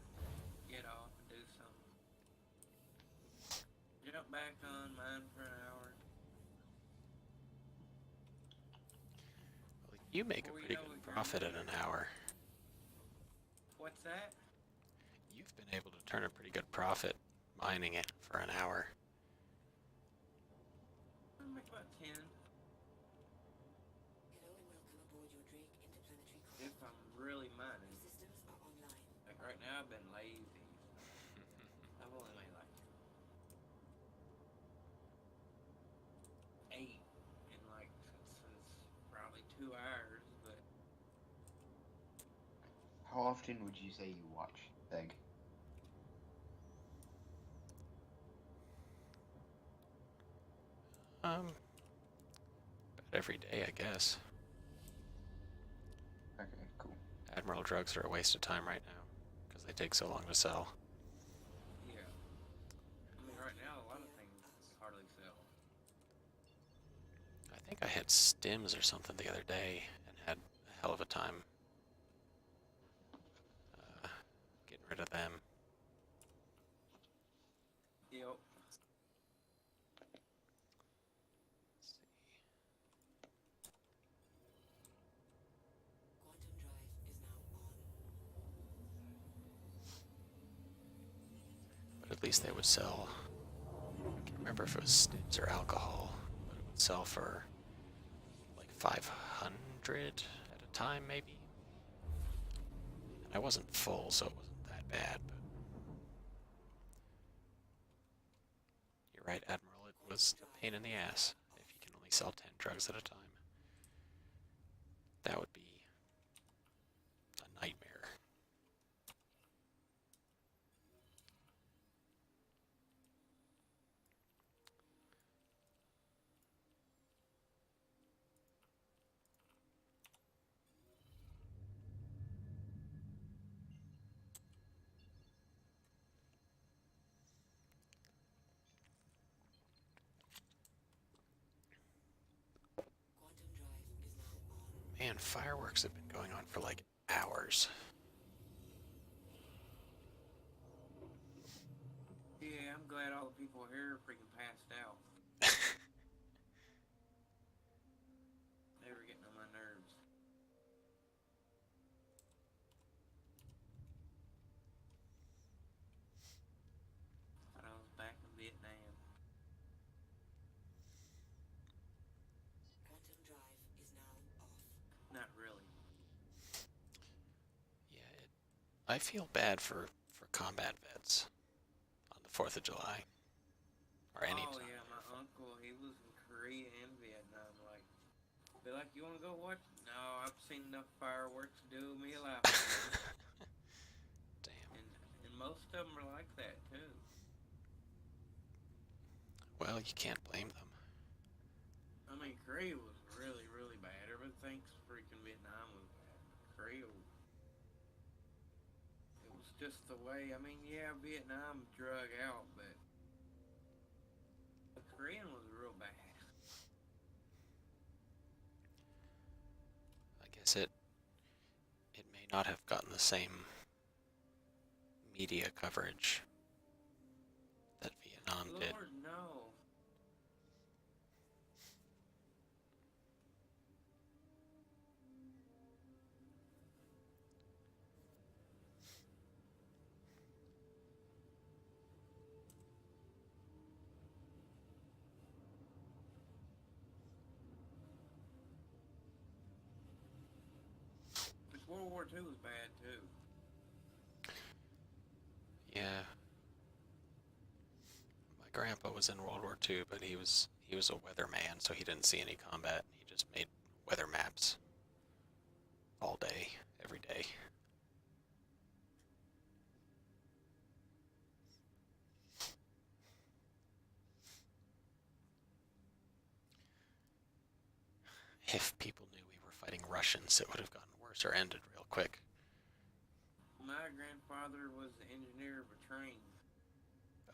get off and do something. Jump back on mine for an hour. Well, you make a Before you pretty know good it, you're profit in in the an hour. What's that? You've been able to turn a pretty good profit mining it for an hour. I'll make about 10 Hello and welcome aboard your Drake interplanetary cruiser. if I'm really mining. Your systems are online. Like right now I've been lazy. I've only made like 8 in like since probably 2 hours, but How often would you say you watch Seg? About every day, I guess. Okay, cool. Admiral drugs are a waste of time right now because they take so long to sell. yeah. I mean right now a lot of things hardly sell. I think I had stims or something the other day and had a hell of a time getting rid of them. Yep. Let's see. Quantum drive is now on. But at least they would sell. I can't remember if it was stims or alcohol, but it would sell for like 500 at a time, maybe. And I wasn't full, so it wasn't that bad. But you're right, Admiral. It was a pain in the ass if you can only sell 10 drugs at a time. That would be a nightmare. Quantum drive is now on. Man, fireworks have been going on for like hours. Yeah, I'm glad all the people here are freaking passed out. They were getting on my nerves. When I was back in Vietnam. Quantum drive is now off. Not really. Yeah, I feel bad for combat vets on the 4th of July. Or any Oh time. yeah, my uncle, he was in Korea Korea and Vietnam. Like, be like, you want to go watch? No, I've seen enough fireworks to do me a life. Damn. And most of them are like that too. Well, you can't blame them. I mean, Korea was really, really bad. Everybody thinks freaking Vietnam was bad. Korea, it was just the way. I mean, yeah, Vietnam drug out, but the Korean was real bad. I guess it may not have gotten the same media coverage that Vietnam did. Lord, no. But World War II was bad too. Yeah. My grandpa was in World War II, but he was a weatherman, so he didn't see any combat. He just made weather maps all day, every day. If people knew we were fighting Russians, it would have gotten worse or ended real quick. My grandfather was the engineer of a train.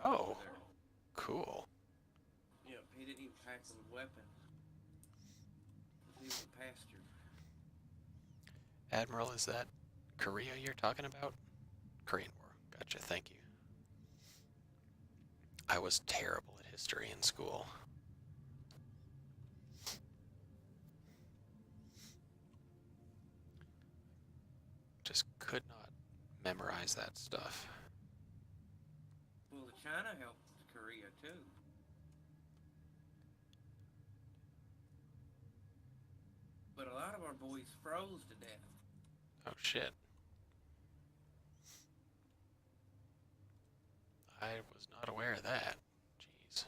Oh, There. cool. Yep, he didn't even pack with weapons. He was a pastor. Admiral, is that Korea you're talking about? Korean War. Gotcha, thank you. I was terrible at history in school. Just could not memorize that stuff. Well, China helped Korea too. But a lot of our boys froze to death. Oh shit. I was not aware of that. Jeez.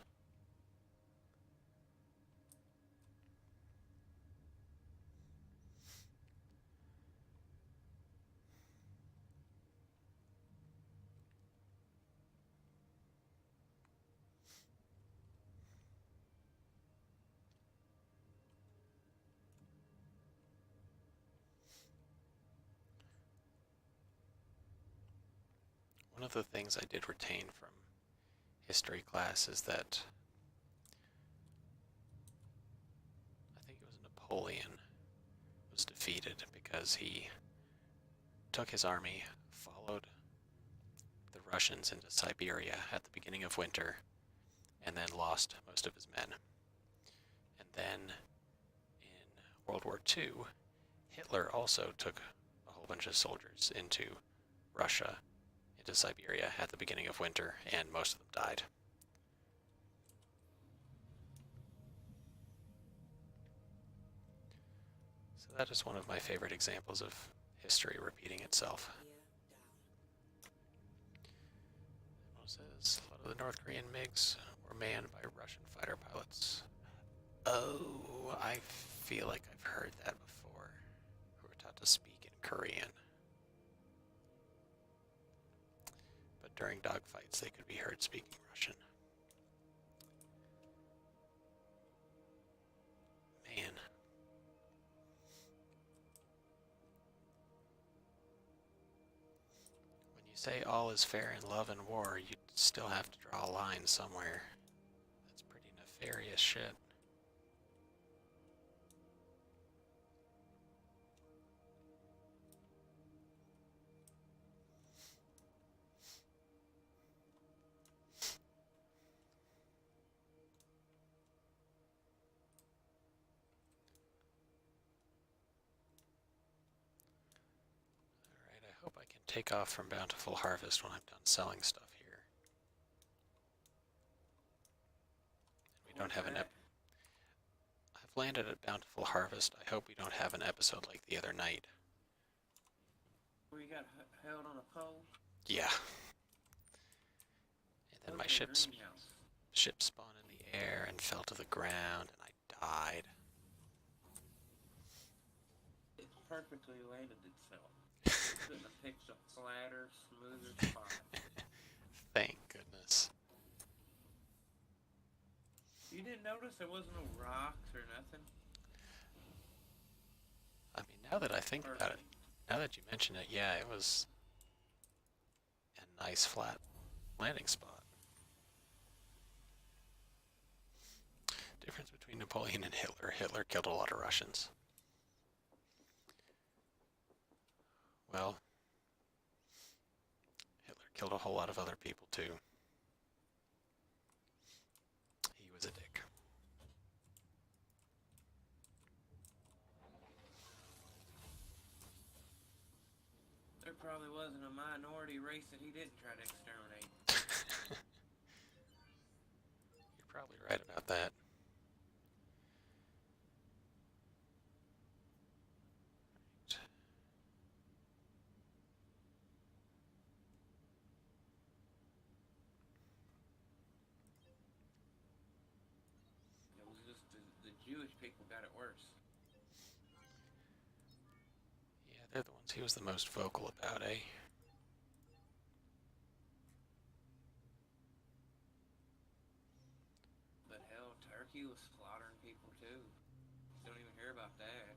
One of the things I did retain from history class is that I think it was Napoleon was defeated because he took his army, followed the Russians into Siberia at the beginning of winter, and then lost most of his men. And then in World War II, Hitler also took a whole bunch of soldiers into Russia, into Siberia at the beginning of winter, and most of them died. So that is one of my favorite examples of history repeating itself. What was this? A lot of the North Korean MiGs were manned by Russian fighter pilots. Oh, I feel like I've heard that before. Who were taught to speak in Korean. But during dogfights, they could be heard speaking Russian. Man. When you say all is fair in love and war, you still have to draw a line somewhere. That's pretty nefarious shit. Alright, I hope I can take off from Bountiful Harvest when I'm done selling stuff here. We don't have an I've landed at Bountiful Harvest. I hope we don't have an episode like the other night. Where you got held on a pole? Yeah. And then my Okay, ship greenhouse. spawned in the air and fell to the ground, and I perfectly landed itself. Couldn't have picked a flatter, smoother spot. Thank goodness. You didn't notice there wasn't no rocks or nothing? I mean, now that I think Or about it, now that you mention it, yeah, it was a nice flat landing spot. Difference between Napoleon and Hitler. Hitler killed a lot of Russians. Well, Hitler killed a whole lot of other people too. He was a dick. there probably wasn't a minority race that he didn't try to exterminate. You're probably right about that. It was just the Jewish people got it worse. Yeah, they're the ones he was the most vocal about, eh? But hell, Turkey was slaughtering people too. Don't even hear about that.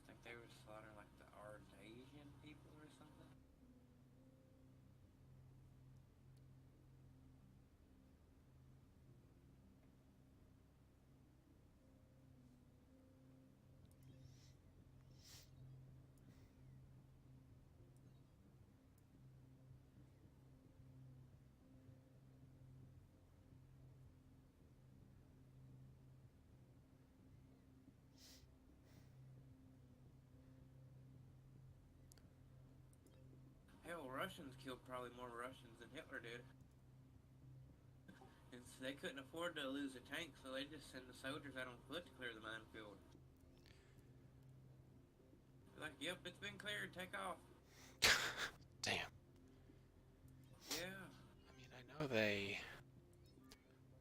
I think they were slaughtering like the Ardasian people or something. Hell, Russians killed probably more Russians than Hitler did. And they couldn't afford to lose a tank, so they just send the soldiers out on foot to clear the minefield. They're like, yep, it's been cleared, take off. Damn. Yeah. I mean, I know they,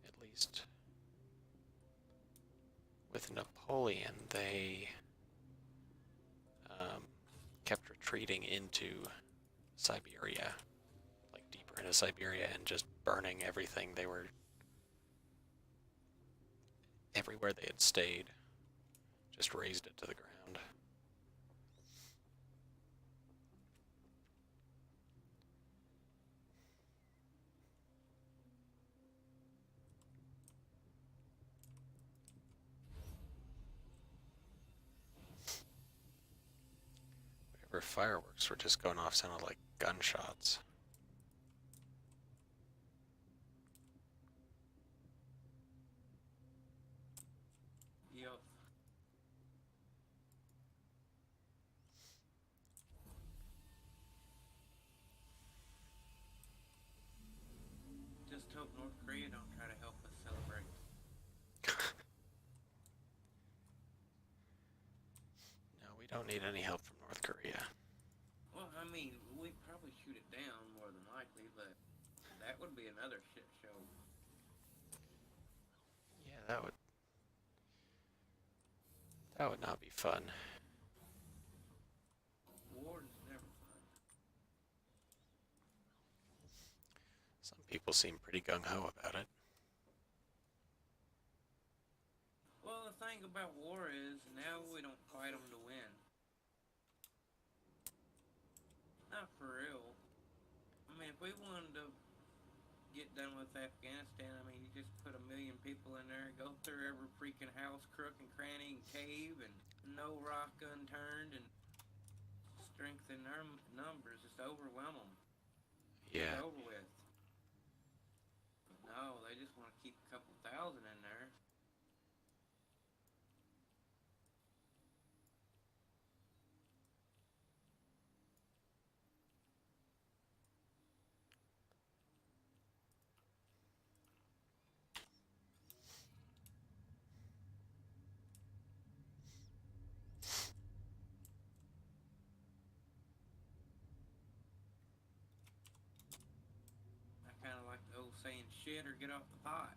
at least with Napoleon, they kept retreating into Siberia, like deeper into Siberia, and just burning everything. They were everywhere they had stayed, just razed it to the ground. Whatever fireworks were just going off sounded like gunshots. Yep. Just hope North Korea don't try to help us celebrate. No, we don't need any help from North Korea. Well, I mean, we'd probably shoot it down more than likely, but that would be another shit show. Yeah, that would not be fun. War is never fun. Some people seem pretty gung-ho about it. Well, the thing about war is, now we don't fight them to win. Not for real. I mean, if we wanted to get done with Afghanistan, I mean, you just put 1 million people in there, go through every freaking house, crook and cranny and cave, and no rock unturned, and strengthen their numbers, just overwhelm them. Yeah. It's over with. But no, they just want to keep a couple thousand in there. shit or get off the pot.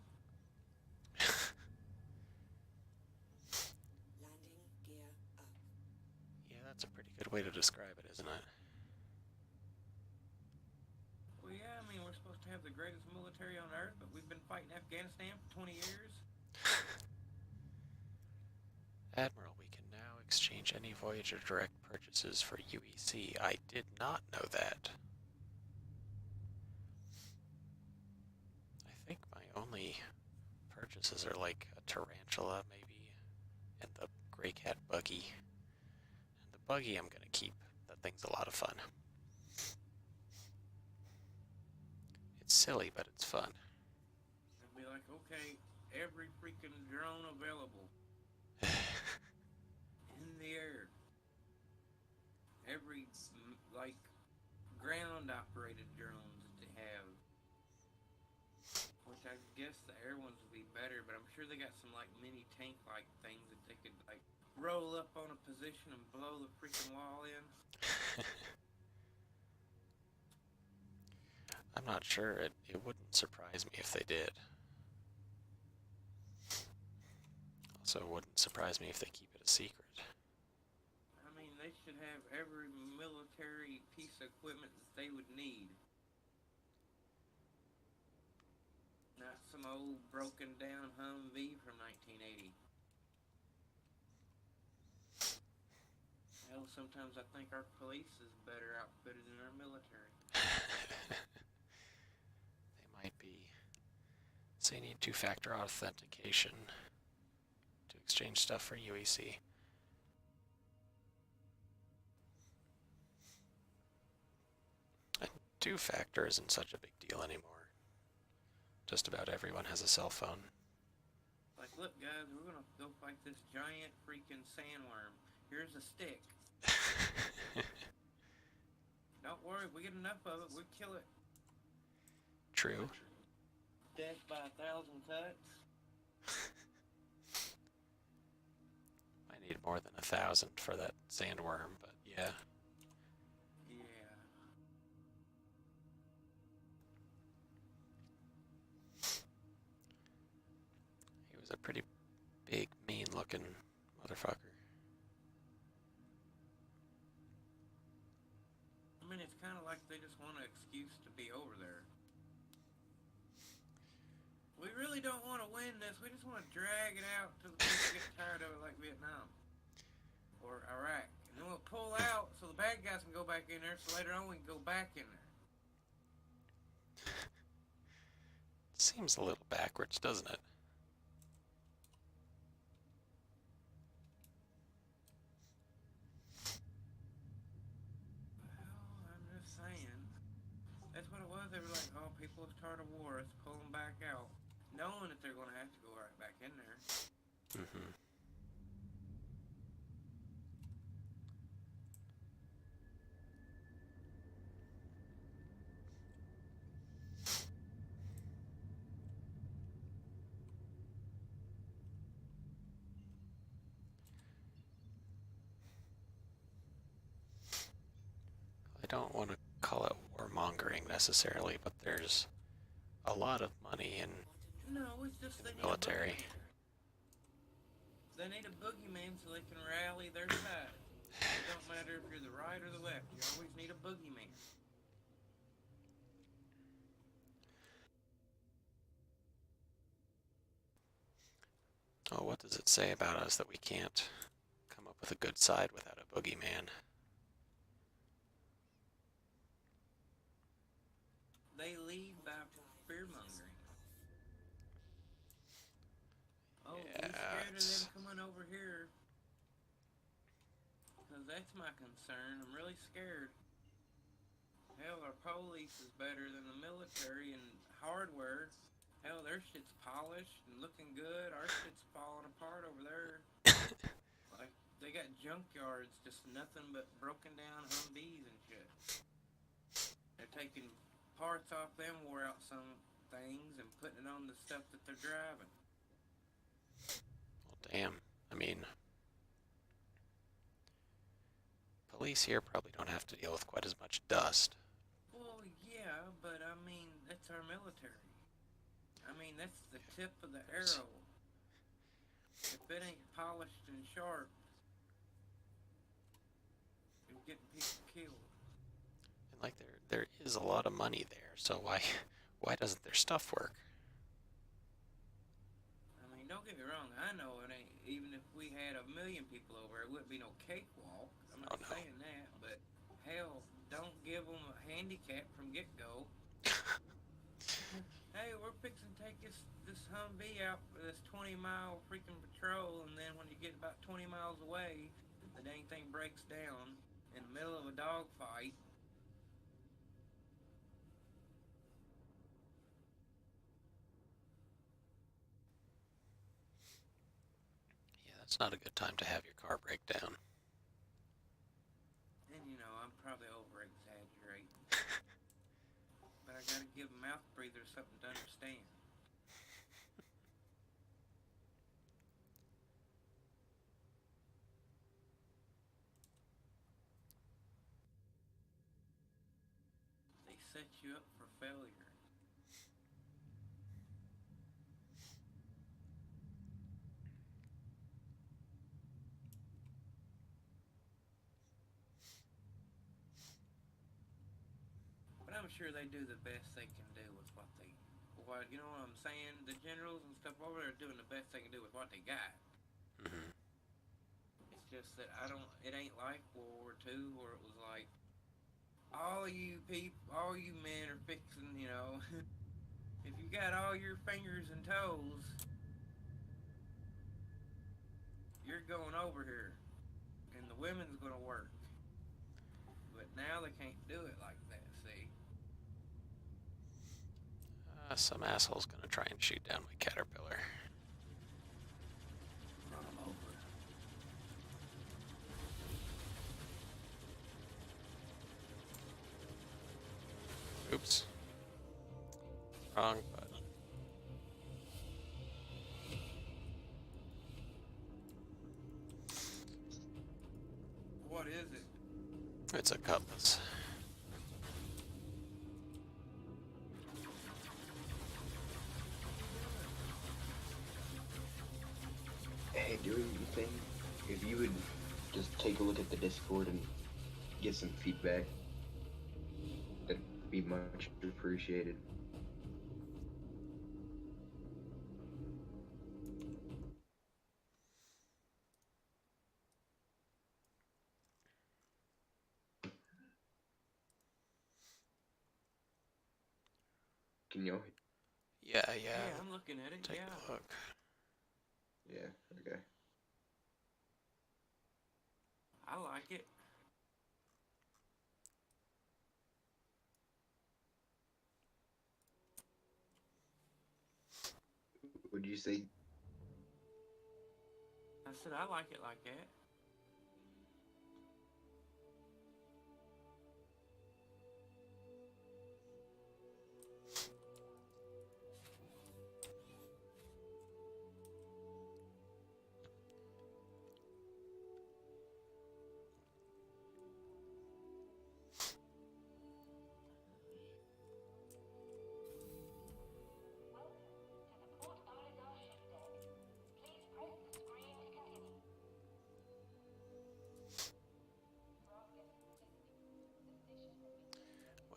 Landing gear up. Yeah, that's a pretty good way to describe it, isn't it? Well, yeah, I mean, we're supposed to have the greatest military on earth, but we've been fighting Afghanistan for 20 years. Admiral, we can now exchange any Voyager direct purchases for UEC. I did not know that. I think my only purchases are like a Tarantula, maybe, and the Grey Cat buggy. And the buggy I'm gonna keep. That thing's a lot of fun. It's silly, but it's fun. And be like, okay, every freaking drone available in the air. Every, like, ground operated drones that they have. Which I guess the air ones would be better, but I'm sure they got some, like, mini tank like things that they could, like, roll up on a position and blow the freaking wall in. I'm not sure. It wouldn't surprise me if they did. Also, it wouldn't surprise me if they keep it a secret. I mean, they should have every military piece of equipment that they would need. Not some old broken down Humvee from 1980. Hell, sometimes I think our police is better outfitted than our military. They might be. So you need two-factor authentication to exchange stuff for UEC. And two-factor isn't such a big deal anymore. Just about everyone has a cell phone. Like, look, guys, we're gonna go fight this giant freaking sandworm. Here's a stick. Don't worry, if we get enough of it, we'll kill it. True. Death by 1,000 cuts. I need more than 1,000 for that sandworm, but yeah. Yeah. He was a pretty big, mean-looking motherfucker. I mean, it's kind of like they just want an excuse to be over there. We really don't want to win this. We just want to drag it out till the people get tired of it, like Vietnam or Iraq. And then we'll pull out so the bad guys can go back in there, so later on we can go back in there. Seems a little backwards, doesn't it? Well, I'm just saying. That's what it was. They were like, oh, people are tired of war. Let's pull them back out. Knowing that they're going to have to go right back in there. Mm-hmm. I don't want to call it warmongering necessarily, but there's a lot of money in No, it's just they need military. a boogeyman. They need a boogeyman so they can rally their side. It don't matter if you're the right or the left. You always need a boogeyman. Oh, what does it say about us that we can't come up with a good side without a boogeyman? They lead by fear-mongering. Oh, Yeah, we're scared of it's- them coming over here. Because that's my concern. I'm really scared. Hell, our police is better than the military in hardware. Hell, their shit's polished and looking good. Our shit's falling apart over there. Like, they got junkyards, just nothing but broken down Humvees and shit. They're taking parts off them, wore out some things, and putting it on the stuff that they're driving. Well, damn. I mean, police here probably don't have to deal with quite as much dust. Well, yeah, but I mean, that's our military. I mean, that's the tip of the arrow. If it ain't polished and sharp, you're getting people killed. And like there is a lot of money there, so why doesn't their stuff work? I mean, don't get me wrong. I know it ain't. Even if we had 1,000,000 people over, it wouldn't be no cakewalk. I'm not Oh, no. saying that, but hell, don't give them a handicap from get-go. Hey, we're fixing to take this Humvee out for this 20-mile freaking patrol, and then when you get about 20 miles away, the dang thing breaks down in the middle of a dogfight. Yeah, that's not a good time to have your car break down. And you know, I'm probably over-exaggerating, but I gotta give mouth breathers something to understand. They set you up for failure. But I'm sure they do the best they can do with what you know what I'm saying? The generals and stuff over there are doing the best they can do with what they got. Hmm. It's just that it ain't like World War II where it was like, all you men are fixing, you know, if you got all your fingers and toes, you're going over here, and the women's gonna work. But now they can't do it like that, see? Some asshole's gonna try and shoot down my caterpillar. Run them over. Oops. Wrong button. What is it? It's a cutlass. Hey, doing your thing. If you would just take a look at the Discord and get some feedback, that'd be much appreciated. Can you? Yeah. Yeah, I'm looking at it. Take Yeah. a look. Yeah. Okay. I like it. Would you say? I said I like it like that.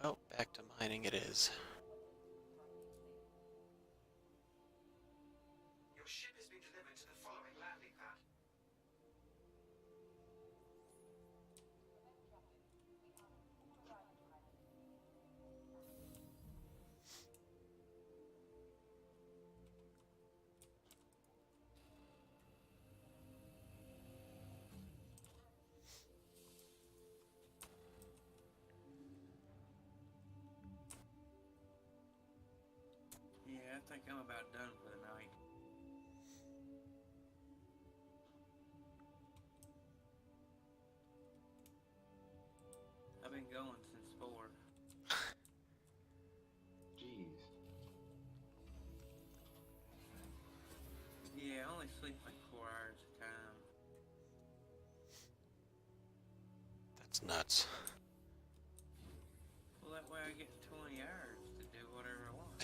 Well, back to mining it is. Your ship has been delivered to the following landing pad. Yeah, I think I'm about done for the night. I've been going since 4. Jeez. Yeah, I only sleep like 4 hours a time. That's nuts. Well, that way I get 20 hours to do whatever I want.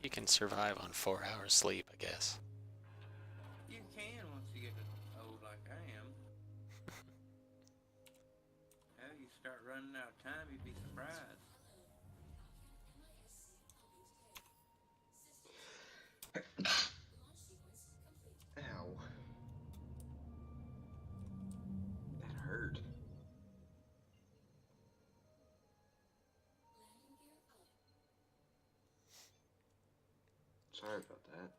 You can survive on 4 hours sleep, I guess. You can once you get old like I am. Hell, you start running out of time, you'd be surprised. Ow. That hurt. Sorry about that.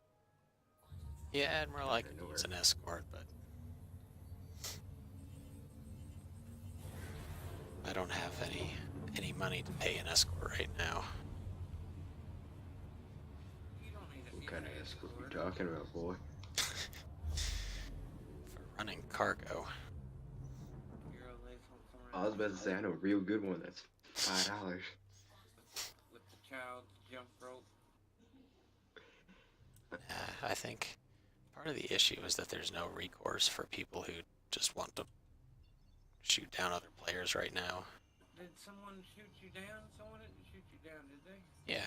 Yeah, Admiral, I I could know use where. an escort, but I don't have any money to pay an escort right now. You don't need a What kind of new escort you escort. talking about, boy? For running cargo. You're always on somewhere I was about to say, I know a real good one that's $5. with the child's jump rope. I think part of the issue is that there's no recourse for people who just want to shoot down other players right now. Did someone shoot you down? Someone didn't shoot you down, did they? Yeah,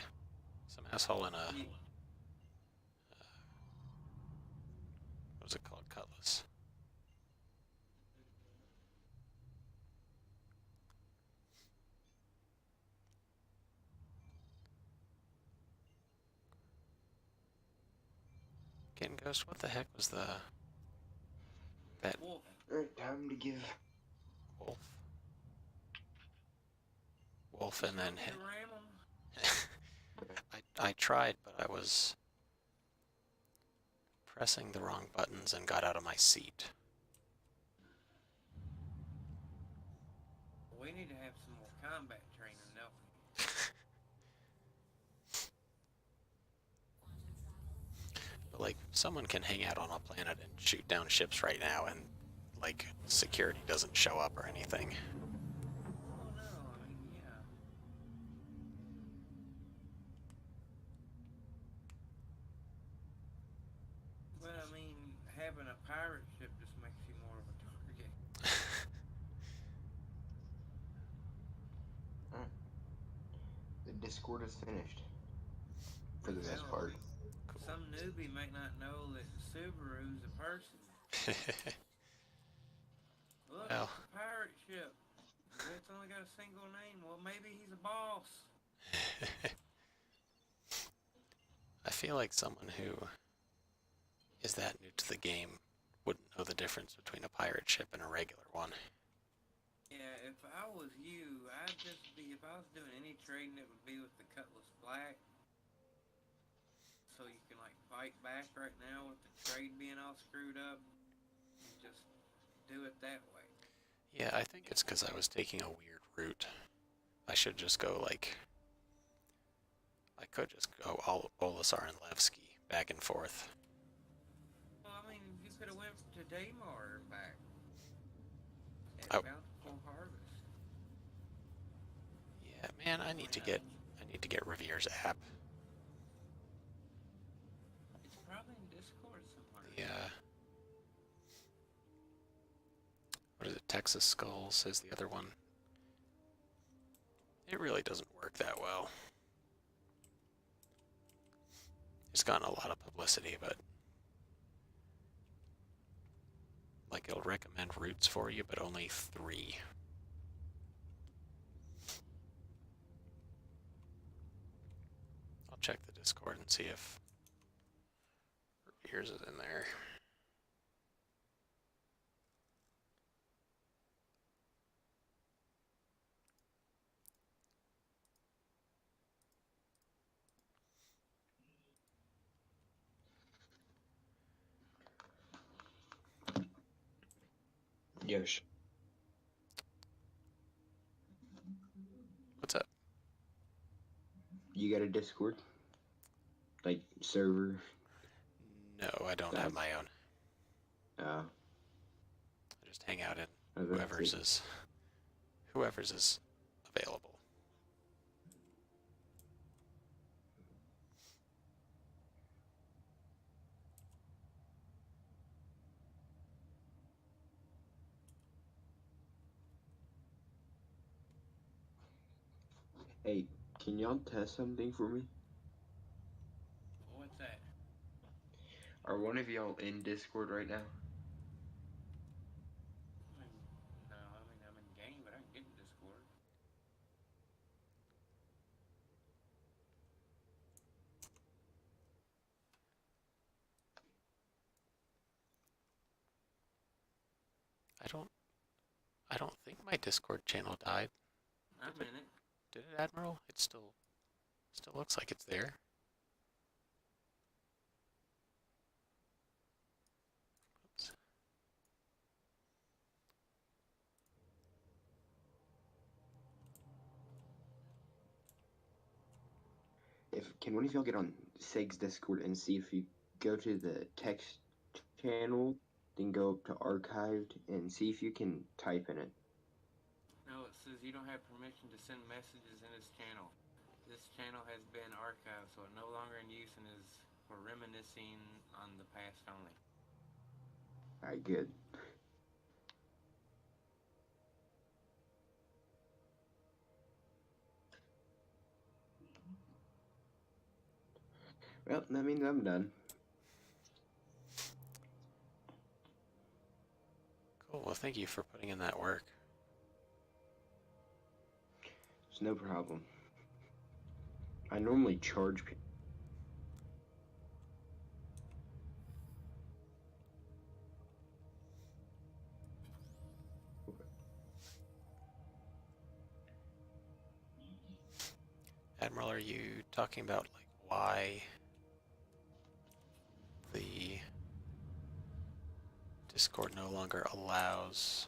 some asshole in a Yeah. what's it called, cutlass. Again, Ghost, what the heck was that Wolf. Alright, time to give. wolf? Wolf and then You hit. ram 'em. I tried, but I was pressing the wrong buttons and got out of my seat. We need to have some more combat training, don't we? But like, someone can hang out on a planet and shoot down ships right now, and like security doesn't show up or anything. Oh no, I mean, yeah. But I mean, having a pirate ship just makes you more of a target. The Discord is finished. For the most Well, part. some newbie might not know that Subaru's a person. Look, Well. it's a pirate ship. It's only got a single name. Well, maybe he's a boss. I feel like someone who is that new to the game wouldn't know the difference between a pirate ship and a regular one. Yeah, if I was you, I'd just be, if I was doing any trading, it would be with the Cutlass Black. So you can, like, fight back right now with the trade being all screwed up. And just do it that way. Yeah, I think it's because I was taking a weird route. I should just go like... I could just go all Olisar and Levski back and forth. Well, I mean, you could have went to Daymar and back. Oh. And Bountiful Harvest. Yeah, man, I need to get Revere's app. It's probably in Discord somewhere. Yeah. What is it? Texas Skulls is the other one. It really doesn't work that well. It's gotten a lot of publicity, but like it'll recommend routes for you, but only 3. I'll check the Discord and see if Revere's is in there. Yosh. What's up? You got a Discord? Like, server? No, I don't have my own. Uh, I just hang out in I was about to whoever's is available. Hey, can y'all test something for me? Are one of y'all in Discord right now? No, I mean I'm in game, but I can get in Discord. I don't think my Discord channel died. I'm in it. Did it, Admiral? It still looks like it's there. Oops. Can one of y'all get on Seg's Discord and see if you go to the text channel, then go up to archived and see if you can type in it. No, it says you don't have permission to send messages in this channel. This channel has been archived, so it's no longer in use and is for reminiscing on the past only. Alright, good. Well, that means I'm done. Cool. Well, thank you for putting in that work. It's no problem. I normally charge people. Admiral, are you talking about like why the Discord no longer allows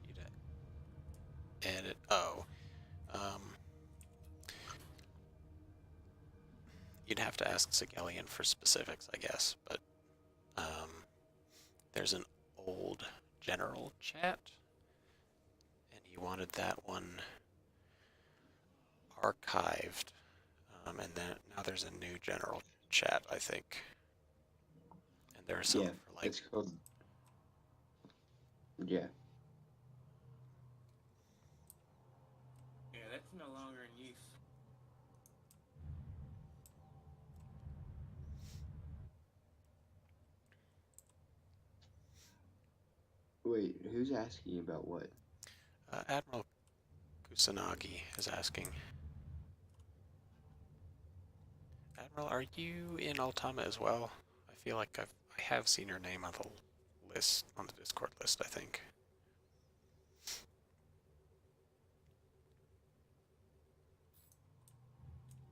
you to edit? Oh, you'd have to ask Sigelian for specifics, I guess. But there's an old general chat, and he wanted that one archived, and then now there's a new general chat, I think, and there are some Yeah, for like it's called. Yeah. Yeah, that's no longer in use. Wait, who's asking about what? Admiral Kusanagi is asking. Admiral, are you in Altama as well? I feel like I have seen your name on the list, on the Discord list, I think.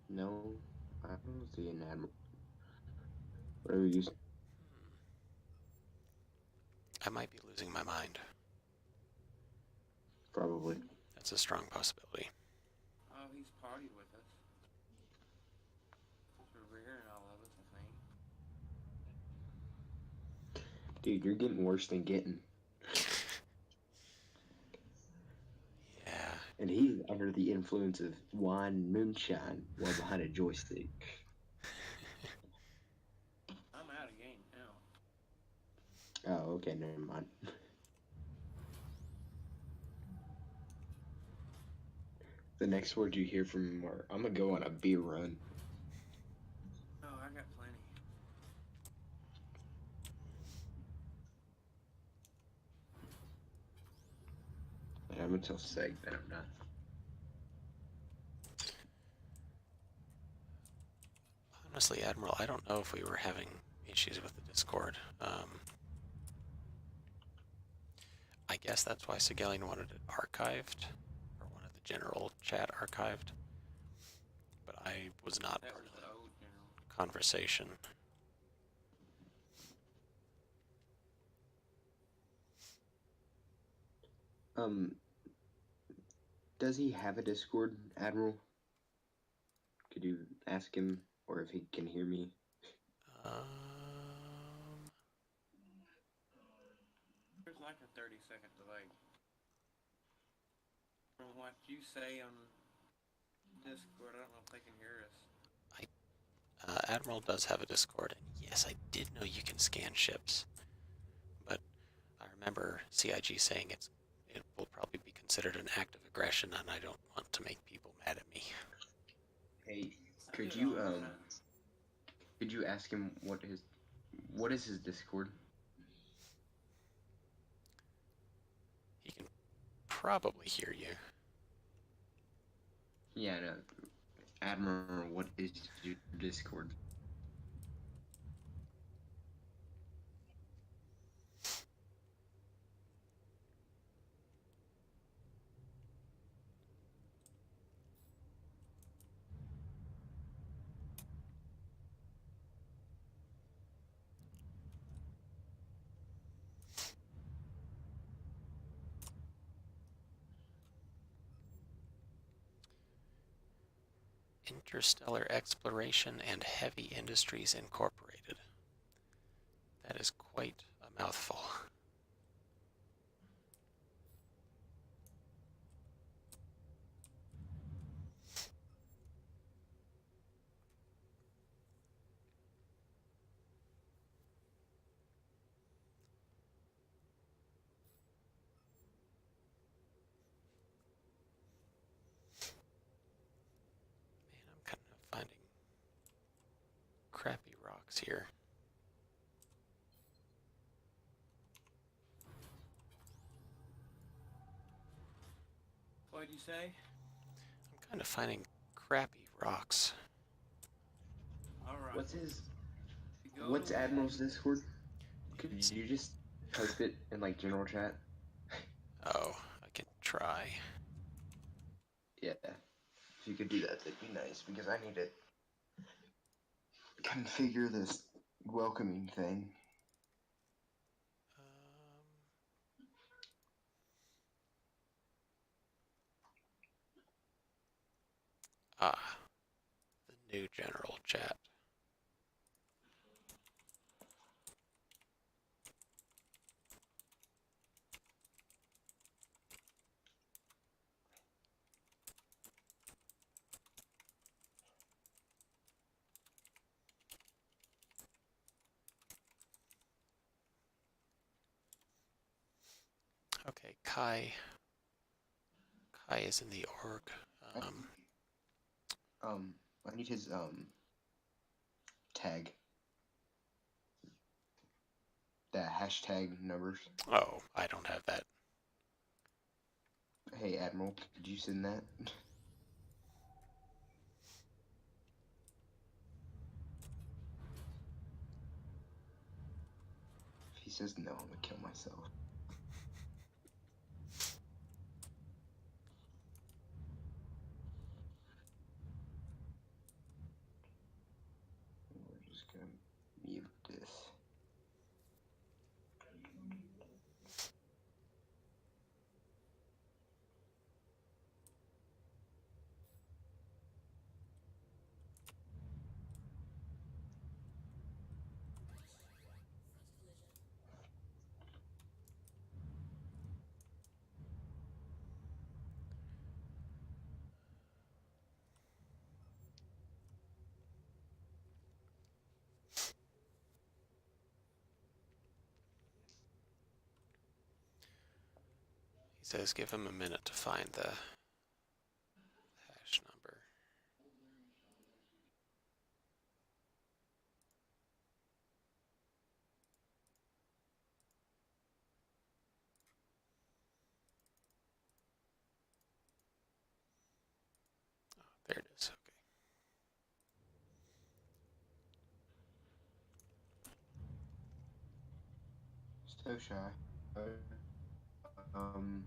No, I don't see an admiral. What are you? I might be losing my mind. Probably. That's a strong possibility. Oh, he's partied with us. We're hearing all of us, I think. Dude, you're getting worse than getting. Yeah. And he's under the influence of wine and moonshine while behind a joystick. I'm out of game now. Oh, okay, never mind. The next word you hear from him are, I'm gonna go on a beer run. Oh, I got plenty. And I'm gonna tell Seg that I'm not. Honestly, Admiral, I don't know if we were having issues with the Discord. I guess that's why Sigelian wanted it archived, or wanted the general chat archived. But I was not That part was of the the old general. conversation. Does he have a Discord, Admiral? Could you ask him, or if he can hear me? There's like a 30-second delay. From what you say on Discord, I don't know if they can hear us. Admiral does have a Discord, and yes, I did know you can scan ships. But I remember CIG saying it will probably be considered an act of aggression, and I don't want to make people mad at me. Hey, I could do it you all the time. Could you ask him what is his Discord? He can probably hear you. Yeah, no. Admiral, what is your Discord? Interstellar Exploration and Heavy Industries Incorporated. That is quite a mouthful. Man, I'm kind of finding crappy rocks here. What'd you say? I'm kind of finding crappy rocks. Alright. What's Admiral's Discord? Could you just post it in like general chat? Oh, I can try. Yeah. If you could do that, that'd be nice because I need to configure this welcoming thing. The new general chat. Okay, Kai. Kai is in the org. I need his tag. That hashtag numbers. Oh, I don't have that. Hey Admiral, could you send that? If he says no, I'm gonna kill myself. We're just gonna mute this. He says give him a minute to find the hash number. Oh, there it is. Okay. So shy. Um.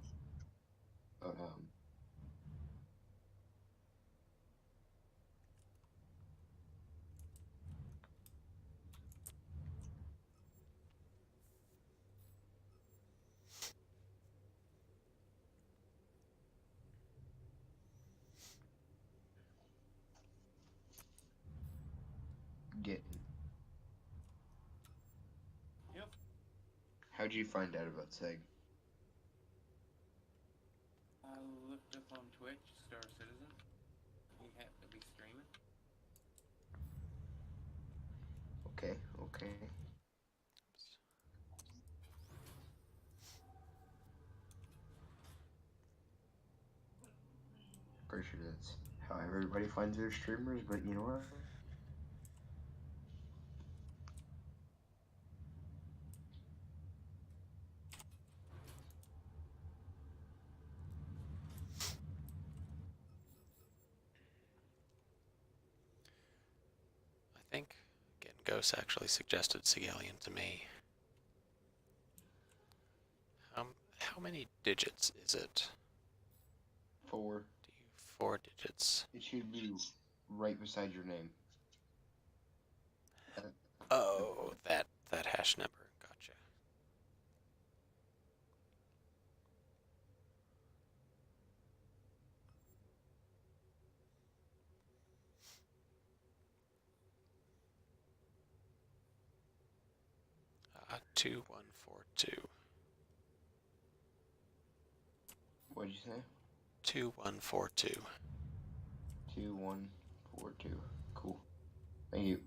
Getting. Yep. How'd you find out about Seg? I looked up on Twitch, Star Citizen. He happened to be streaming. Okay, okay. Pretty sure that's how everybody finds their streamers, but you know what? Ghost actually suggested Sigalian to me. How many digits is it? 4. Four digits. It should be right beside your name. Oh, that hash number. Gotcha. Uh, 2142. What'd you say? 2142. 2142. Cool. Thank you.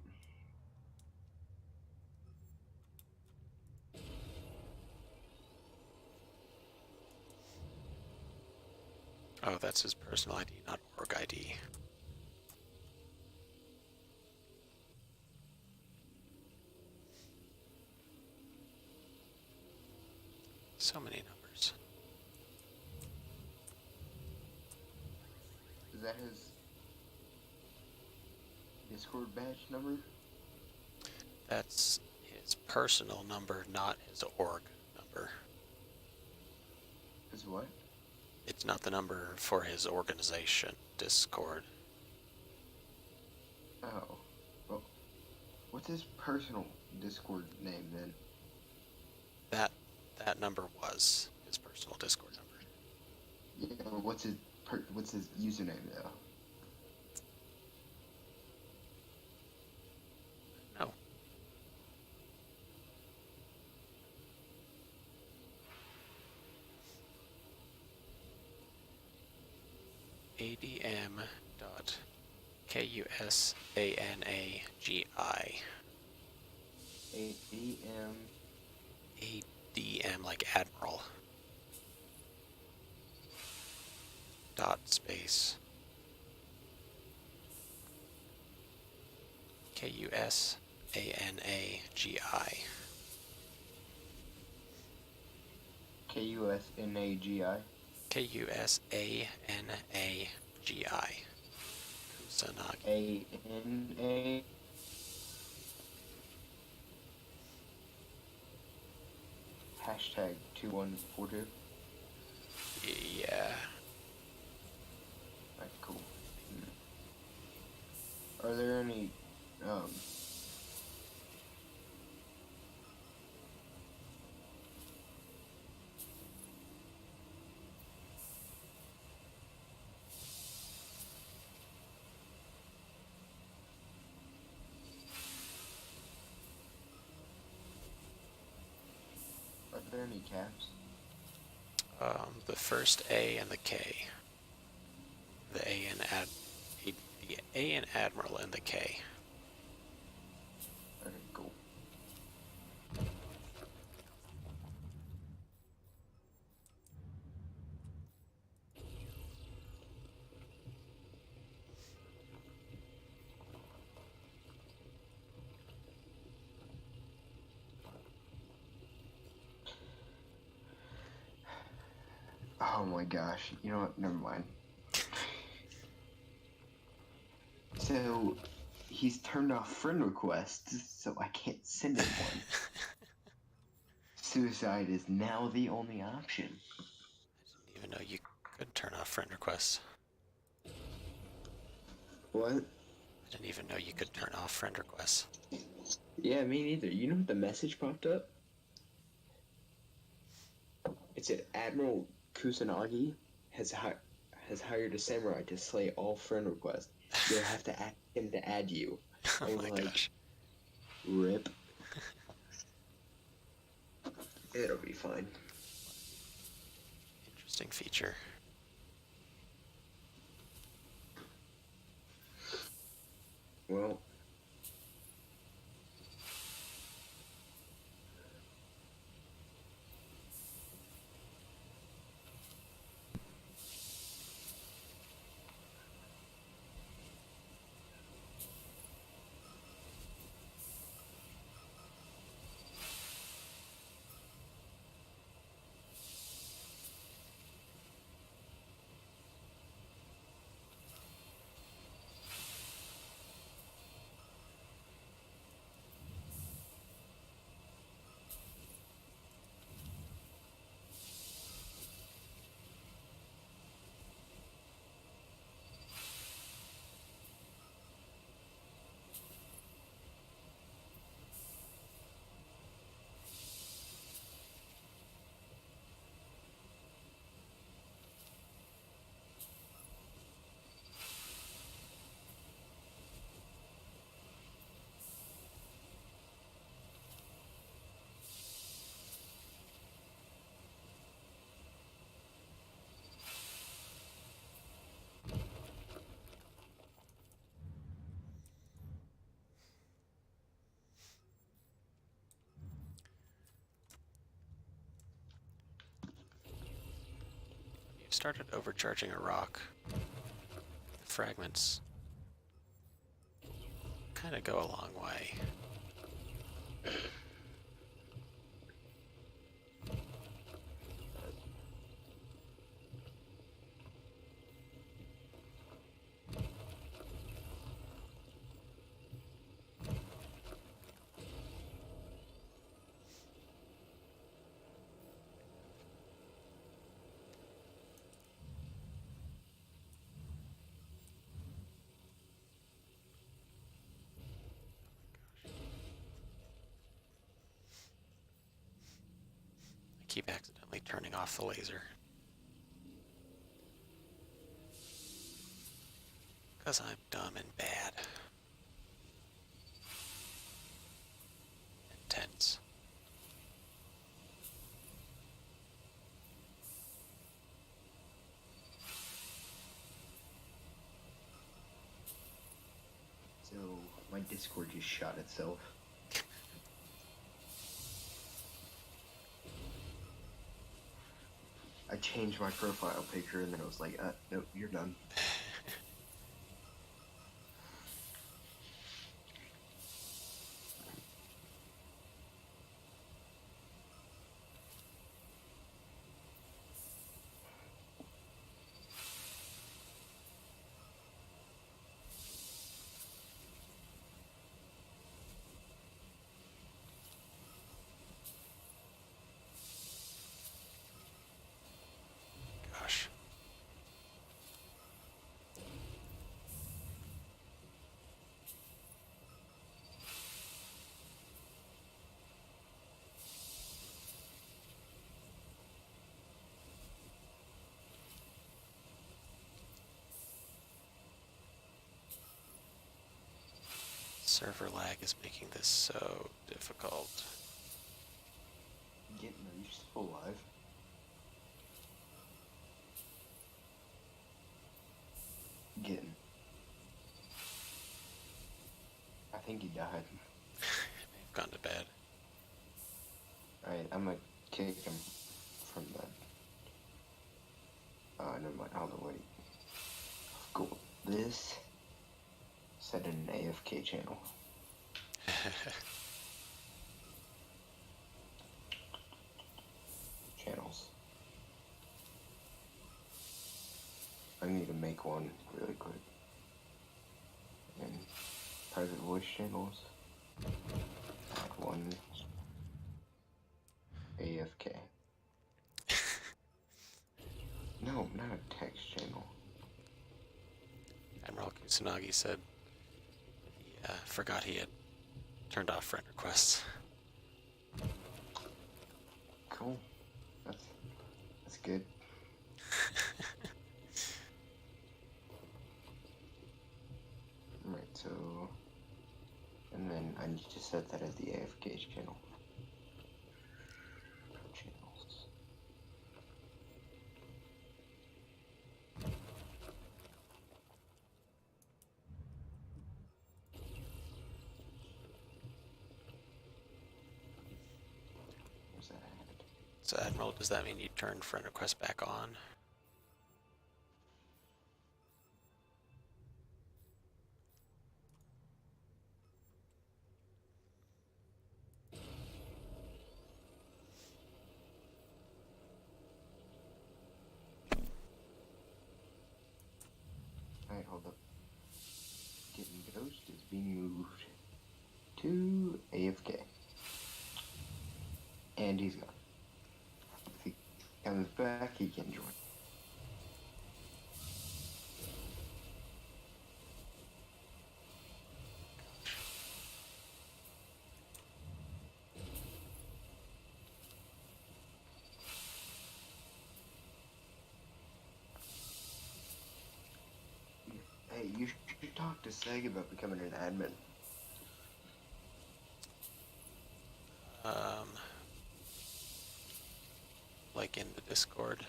Oh, that's his personal ID, not org ID. So many numbers. Is that his Discord badge number? That's his personal number, not his org number. His what? It's not the number for his organization, Discord. Oh. Well, what's his personal Discord name then? That number was his personal Discord number. Yeah, what's his username though? No. ADM.KUSANAGI. ADM. ADM like Admiral. Dot space. KUSANAGI. KUSNAGI. KUSANAGI. Kusanagi. ANA. Hashtag 2142. Yeah. Alright, cool. Are there any are there any caps? The first A and the K. The A in Admiral and the K. Okay, cool. Oh my gosh, you know what? Never mind. So, he's turned off friend requests, so I can't send him one. Suicide is now the only option. I didn't even know you could turn off friend requests. What? I didn't even know you could turn off friend requests. Yeah, me neither. You know what the message popped up? It said Admiral Kusanagi has hired a samurai to slay all friend requests. You'll have to ask him to add you. Oh I was my like, gosh. Rip. It'll be fine. Interesting feature. Well, started overcharging a rock. The fragments kind of go a long way. I keep accidentally turning off the laser. Because I'm dumb and bad. And tense. So my Discord just shot itself. I changed my profile picture and then it was like, nope, you're done. Gosh. Server lag is making this so difficult. Getting are you still alive? Getting. I think he died. They've gone to bed. Alright, I'm gonna kick him from the. Never mind. I don't know what he. Go this. Set in an AFK channel. Channels. I need to make one really quick. And private voice channels. Add one. AFK. No, not a text channel. Admiral Kusanagi said he forgot he had turned off friend requests. Cool. That's good. Right, so and then I need to set that as the AFK channel. Channels. Where's that at? So Admiral, does that mean you turned friend request back on? Alright, hold up. Getting Ghost is being moved to AFK. And he's gone. If he comes back, he can join. Hey, you should talk to Seg about becoming an admin. Like in the Discord.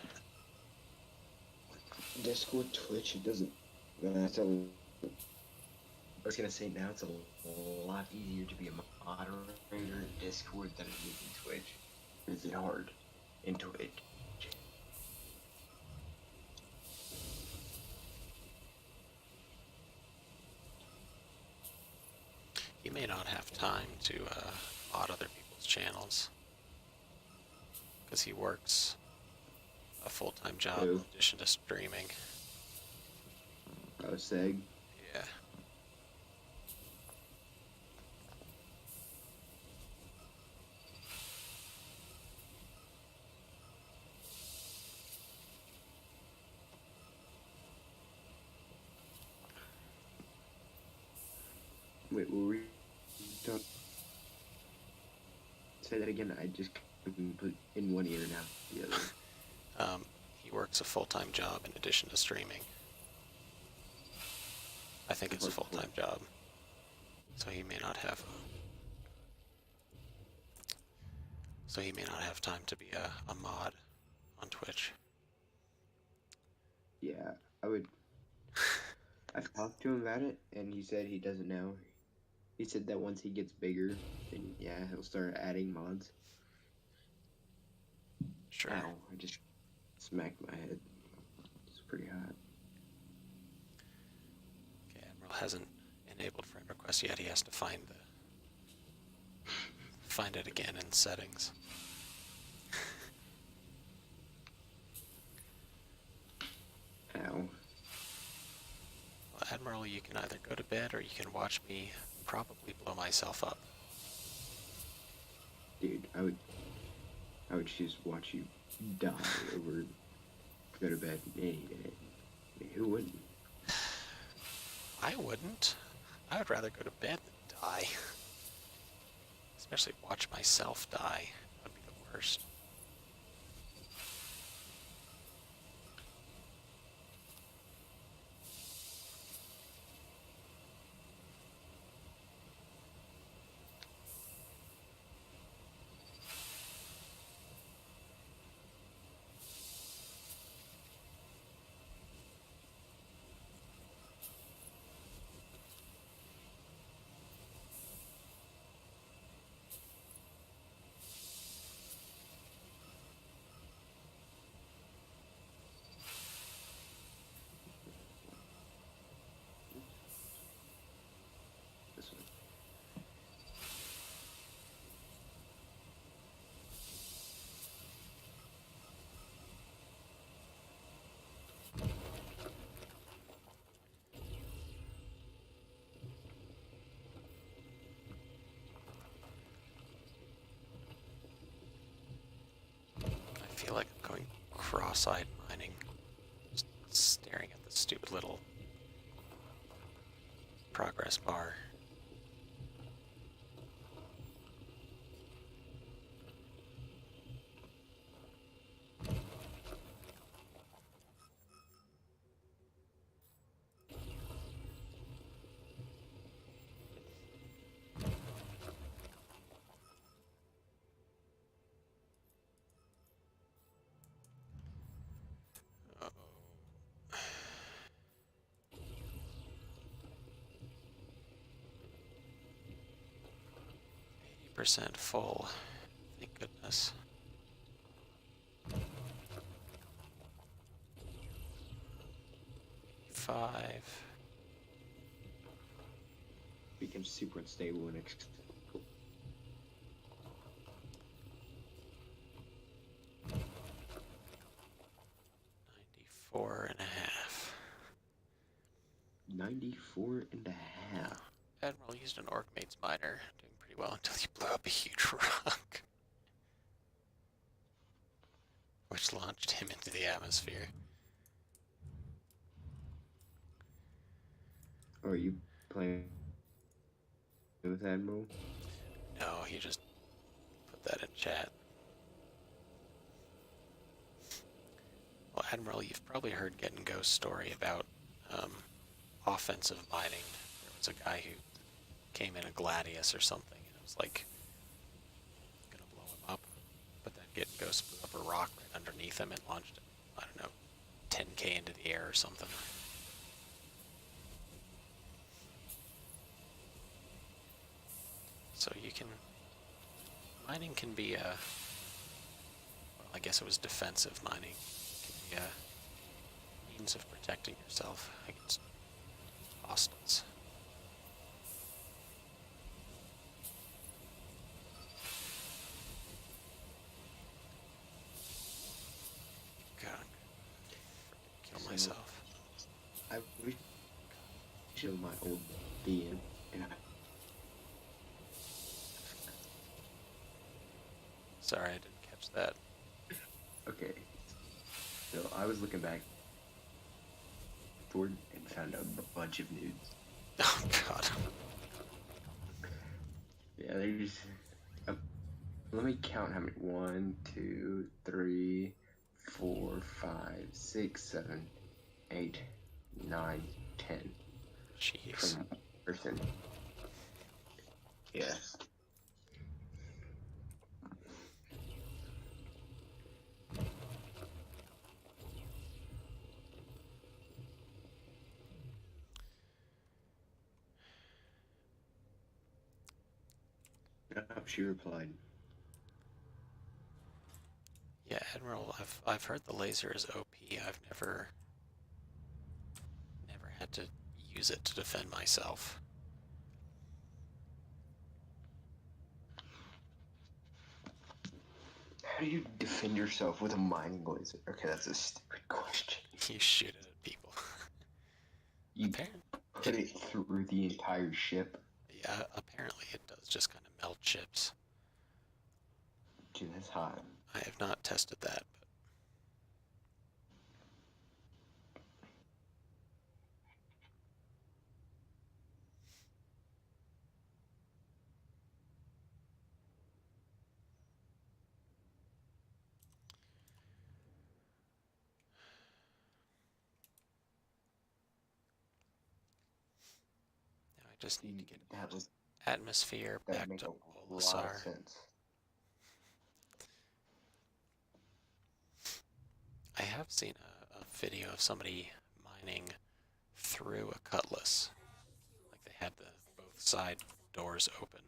Discord, Twitch, it doesn't. That's a. I was gonna say now it's a lot easier to be a moderator in Discord than it is in Twitch. Is it hard in Twitch? may not have time to mod other people's channels because he works a full-time job Who? in addition to streaming. Oh, Seg. Yeah. Wait, were we? Don't say that again. I just couldn't put in one ear now. The other. He works a full-time job in addition to streaming. I think it's a full-time job, so he may not have. So he may not have time to be a mod on Twitch. Yeah, I would. I've talked to him about it, and he said he doesn't know. He said that once he gets bigger, then yeah, he'll start adding mods. Sure. Ow, I just smacked my head. It's pretty hot. Okay, Admiral hasn't enabled friend request yet. He has to find it again in settings. Ow. Well, Admiral, you can either go to bed or you can watch me probably blow myself up. Dude, I would choose watch you die over go to bed any day. I mean, who wouldn't? I wouldn't. I would rather go to bed than die. Especially watch myself die. That'd be the worst. This one. I feel like I'm going cross-eyed mining. Just staring at the stupid little progress bar. Percent full. Thank goodness. Five. Becomes super unstable and $94 and a half. 94 and a half. Admiral used an Orkmates miner, doing pretty well until he blew up a huge rock, which launched him into the atmosphere. Are you playing with Admiral? No, he just put that in chat. Well, Admiral, you've probably heard Get and Go's story about offensive mining. There was a guy who came in a Gladius or something, and it was like gonna blow him up. But then Get and Go split up a rock right underneath him and launched it, I don't know, 10K into the air or something. So you can... Mining can be a... Well, I guess it was defensive mining. It can be a means of protecting yourself against hostiles. myself. I wish show my old DM and Sorry, I didn't catch that. okay. So I was looking back forward and found a bunch of nudes. Oh god. Yeah, there's. Let me count how many. 1, 2, 3, 4, 5, 6, 7, 8, 9, 10. Jeez. From person. Yeah. She replied. Yeah, Admiral, I've heard the laser is OP. I've never had to use it to defend myself. How do you defend yourself with a mining laser? Okay, that's a stupid question. You shoot it at people. You Apparently, put it through the entire ship. yeah, apparently it does just kind of melt ships. Dude, that's hot. I have not tested that, but now I just need to get That was atmosphere that back make to a lot of Olisar. sense. I have seen a video of somebody mining through a cutlass. Like they had both side doors open.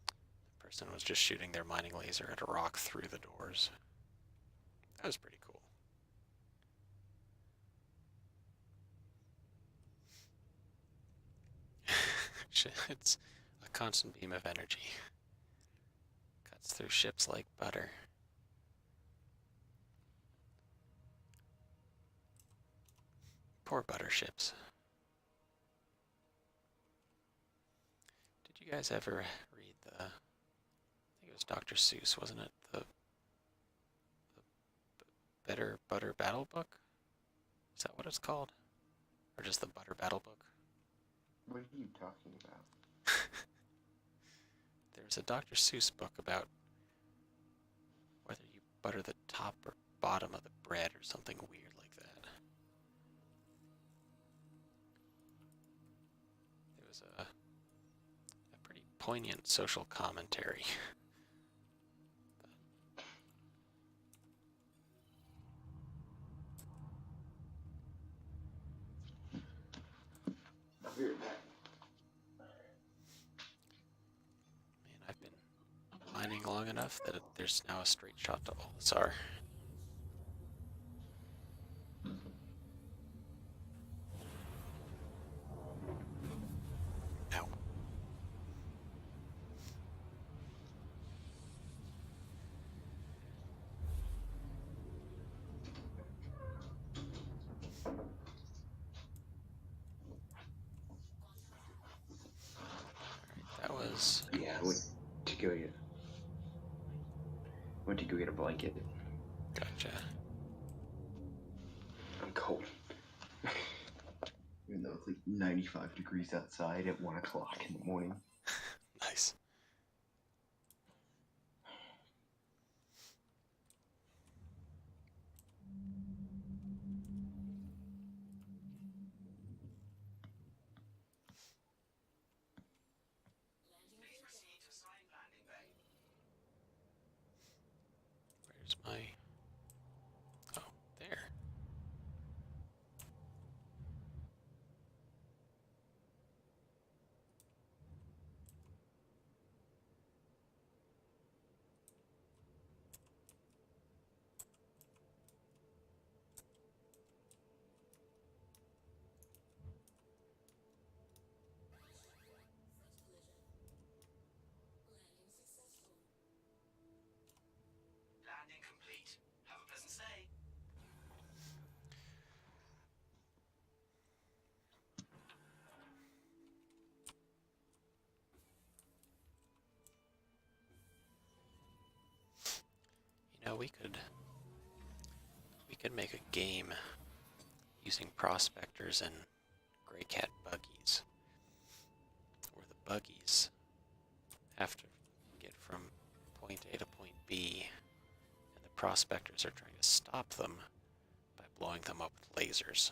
The person was just shooting their mining laser at a rock through the doors. That was pretty cool. It's a constant beam of energy. Cuts through ships like butter. Poor butter ships. Did you guys ever read I think it was Dr. Seuss, wasn't it? The Better Butter Battle Book? Is that what it's called? Or just the Butter Battle Book? What are you talking about? There's a Dr. Seuss book about whether you butter the top or bottom of the bread or something weird like that. It was a pretty poignant social commentary. I'll be right back. Man, I've been mining long enough that there's now a straight shot to Olisar. Ow. Alright, that was... Yeah, I went to go get a blanket. Gotcha. I'm cold. Even though it's like 95 degrees outside at 1 o'clock in the morning. Nice. Please proceed to assigned landing bay. Where's my... Oh, there. we could make a game using prospectors and gray cat buggies, where the buggies have to get from point A to point B, and the prospectors are trying to stop them by blowing them up with lasers.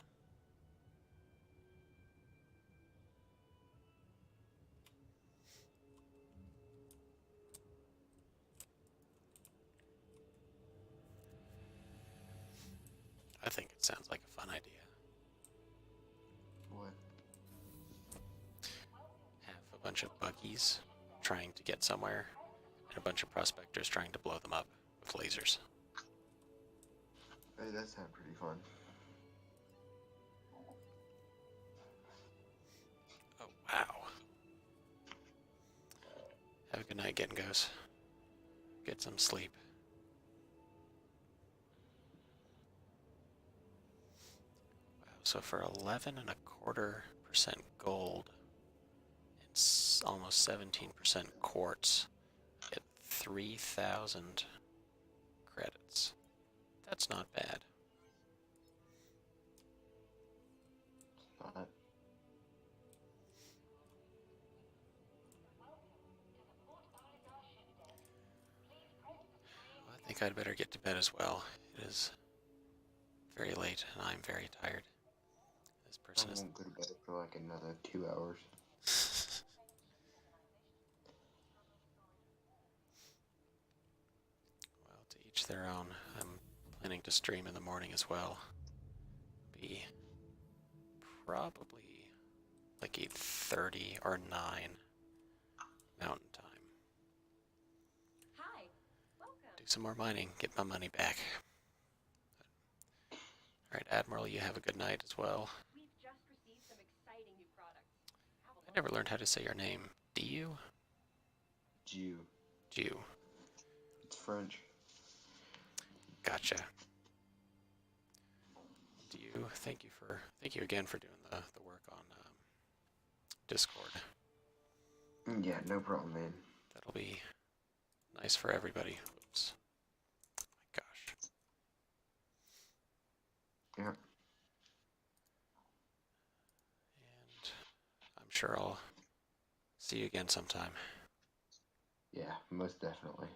I think it sounds like a fun idea. What? Have a bunch of buggies trying to get somewhere, and a bunch of prospectors trying to blow them up with lasers. Hey, that sounds pretty fun. Oh, wow. Have a good night, Gengos. Get some sleep. Wow, so for 11.25% gold and almost 17% quartz, get 3,000 credits. That's not bad. Not. I think I'd better get to bed as well. It is very late and I'm very tired. This I person is... won't go to bed for like another 2 hours. Well, to each their own. I'm planning to stream in the morning as well. Be probably like 8:30 or 9 Mountain Time. Hi, welcome. Do some more mining, get my money back. Alright, Admiral, you have a good night as well. We've just received some exciting new products. Have a I look. never learned how to say your name. Diu? Jew. Jew. It's French. Gotcha. Diu, thank you again for doing the work on Discord. Yeah, no problem, man. That'll be nice for everybody. Oops. My gosh. Yeah. And I'm sure I'll see you again sometime. Yeah, most definitely.